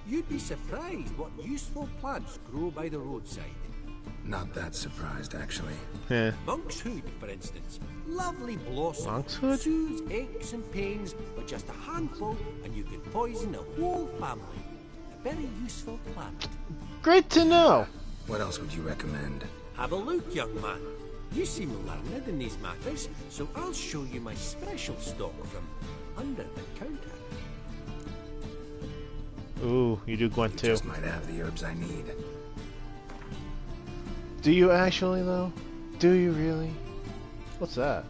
You'd be surprised what useful plants grow by the roadside. Not that surprised, actually. Yeah. Monk's hood, for instance. Lovely blossom. Monk's hood? Soothes aches and pains, but just a handful, and you could poison a whole family. A very useful plant. Great to know. What else would you recommend? Have a look, young man. You seem learned in these matters, so I'll show you my special stock from under the counter. Ooh, you do Gwent too. Just might have the herbs I need. Do you actually, though? Do you really? What's that?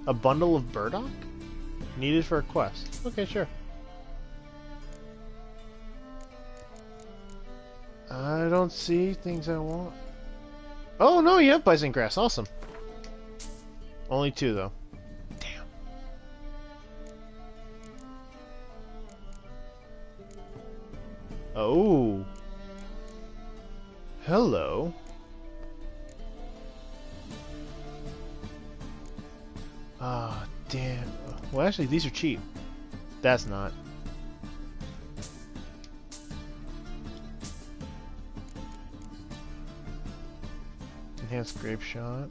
A bundle of burdock? Needed for a quest. Okay, sure. I don't see things I want. Oh, no, you have bison grass. Awesome. Only 2, though. Damn. Oh. Hello. Ah, damn. Well, actually, these are cheap. That's not. Enhanced grape shot.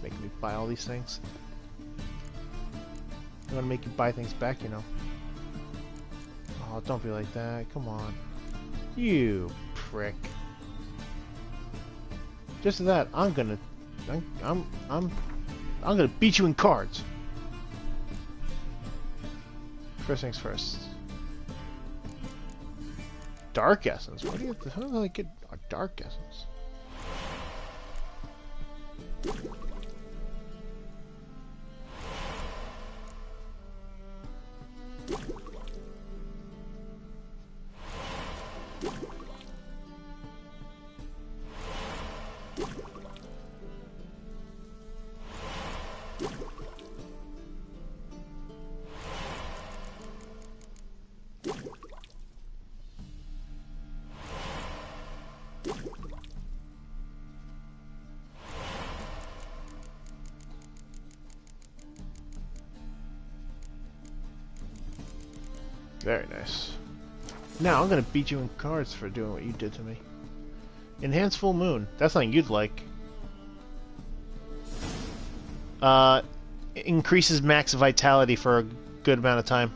Making me buy all these things. I want to make you buy things back, you know. Oh, don't be like that. Come on. You prick. Just that, I'm gonna beat you in cards. First things first. Dark essence. How do I get a dark essence? Very nice. Now I'm gonna beat you in cards for doing what you did to me. Enhanced full moon. That's something you'd like. Increases max vitality for a good amount of time.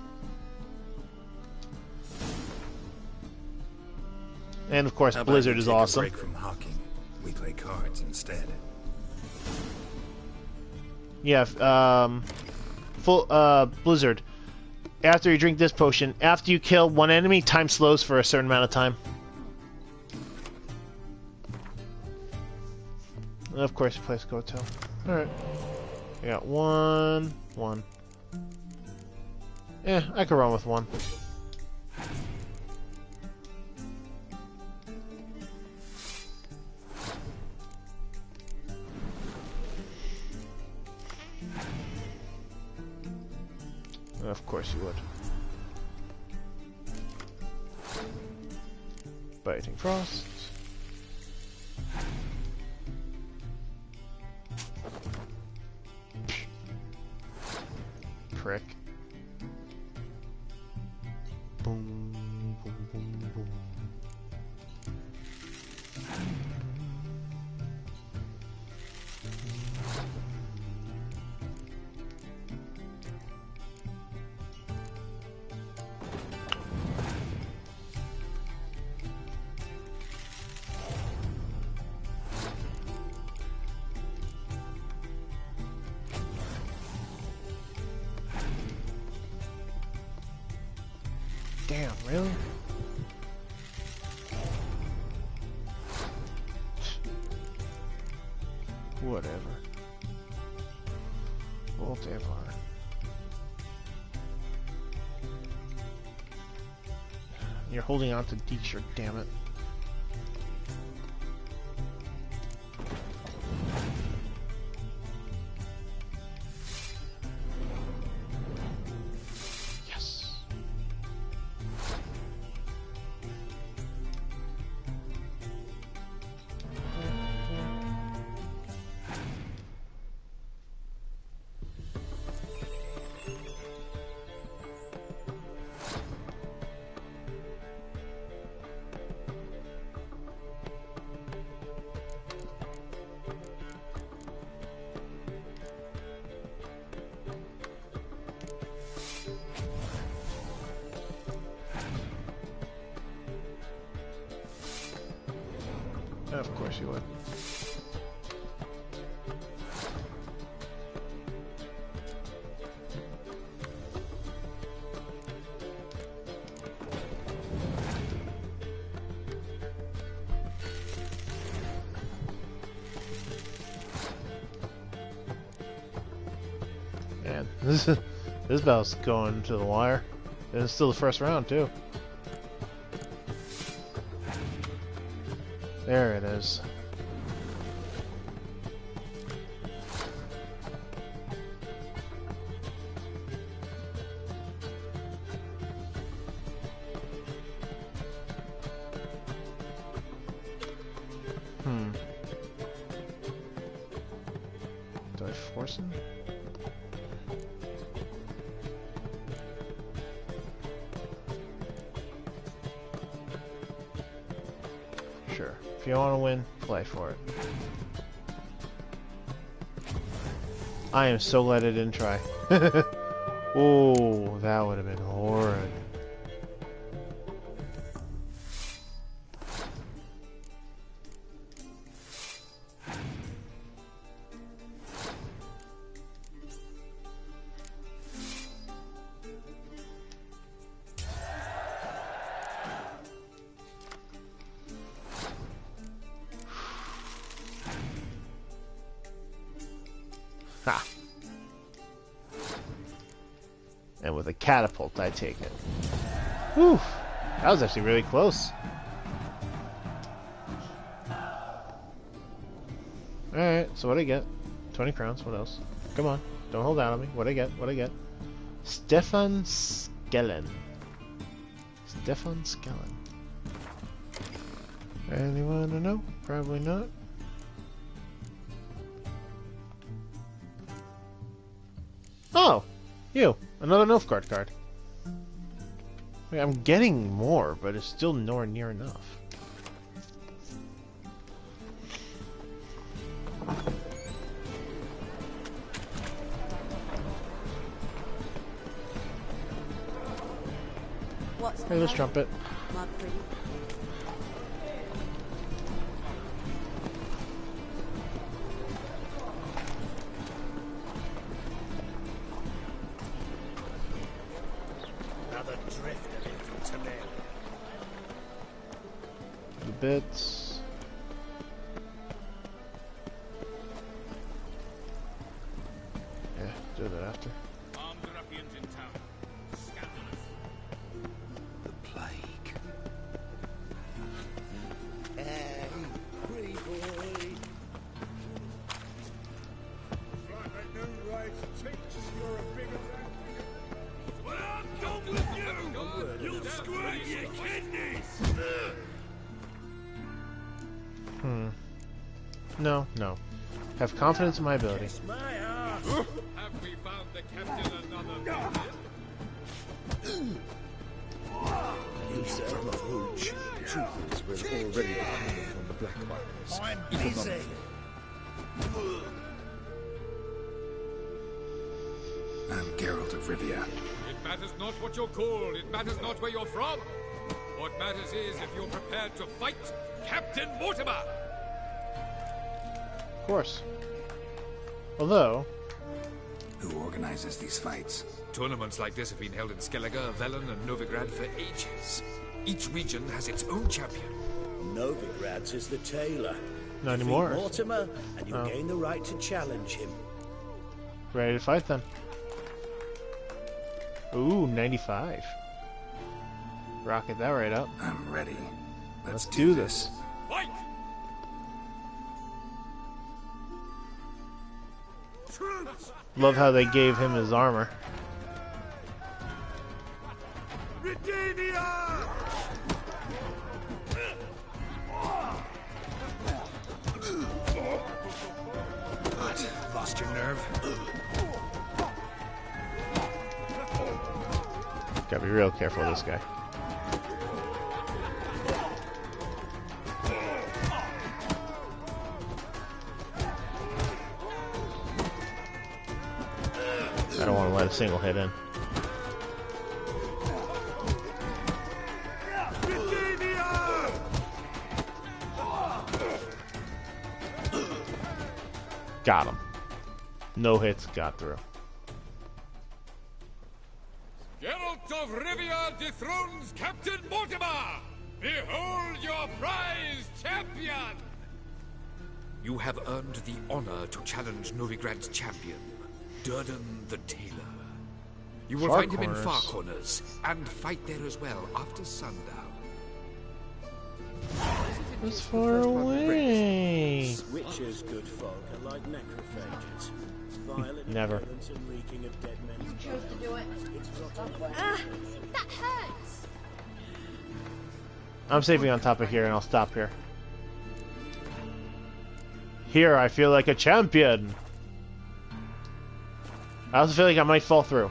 And of course, How about Blizzard you is take awesome. A break from hawking. We play cards instead. Yeah, full Blizzard. After you drink this potion, after you kill one enemy, time slows for a certain amount of time. And of course, you play Skoto. Alright. I got one. I could run with one. Of course you would. Biting Frost. Prick. Boom, boom, boom, boom. Damn, really? Whatever. Whatever. You're holding on to D-shirt, damn it. Of course you would. Man, this battle's going to the wire. And it's still the first round too. There it is. person? Sure. If you want to win, play for it. I am so glad I didn't try. Oh, that would have been horrid. Ha! And with a catapult, I take it. Whew! That was actually really close. Alright, so what I get? 20 crowns, what else? Come on, don't hold out on me. What I get? What I get? Stefan Skellen. Stefan Skellen. Anyone to know? Probably not. Oh! You! Another Nilfgaard card. I mean, I'm getting more, but it's still nowhere near enough. What's Hey, this trumpet. My pretty. Another drift of infantry. The bits. Yeah, do that after. Armed ruffians in town. Scandalous. The plague. Hey, pretty boy. Like a new race teaches you're a bigger Well, I'm done with you! You'll squirt your kidneys! No, no. Have confidence in my ability. My ass! Have we found the captain another million? You said I'm a hooch. The truth is, we're already dependent on the Black Riders. I'm Even busy. I'm Geralt of Rivia. It matters not what you're called, it matters not where you're from. What matters is if you're prepared to fight Captain Mortimer! Of course. Although... Who organizes these fights? Tournaments like this have been held in Skellige, Velen, and Novigrad for ages. Each region has its own champion. Novigrad's is the tailor. Not Defeat anymore. Mortimer, and you Oh. gain the right to challenge him. Ready to fight then. Ooh, 95. Rocket that right up. I'm ready. Let's do this. Fight! Love how they gave him his armor. Redemia! What? Lost your nerve? Gotta be real careful with this guy. I don't want to let a single hit in. Got him. No hits, got through. Geralt of Rivia dethrones Captain Mortimer! Behold your prize champion! You have earned the honor to challenge Novigrad's champion, Durden the Tailor. You will Far find him in Corners. Far Corners, and fight there as well after sundown. It's far away. Witches, good folk, are like necrophages. Violent Never. appearance and reeking of dead men's You chose to do it. Ah, that hurts. I'm saving on top of here and I'll stop here. Here I feel like a champion. I also feel like I might fall through.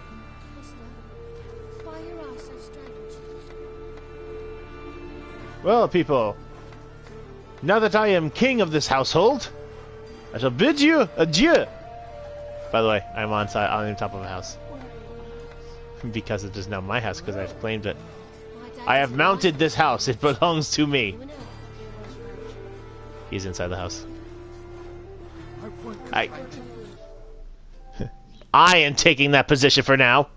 Why are your eyes so strange? Well, people, now that I am king of this household, I shall bid you adieu. By the way, I'm on top of a house. Because it is now my house, because I've claimed it. I have mounted this house. It belongs to me. He's inside the house. I am taking that position for now.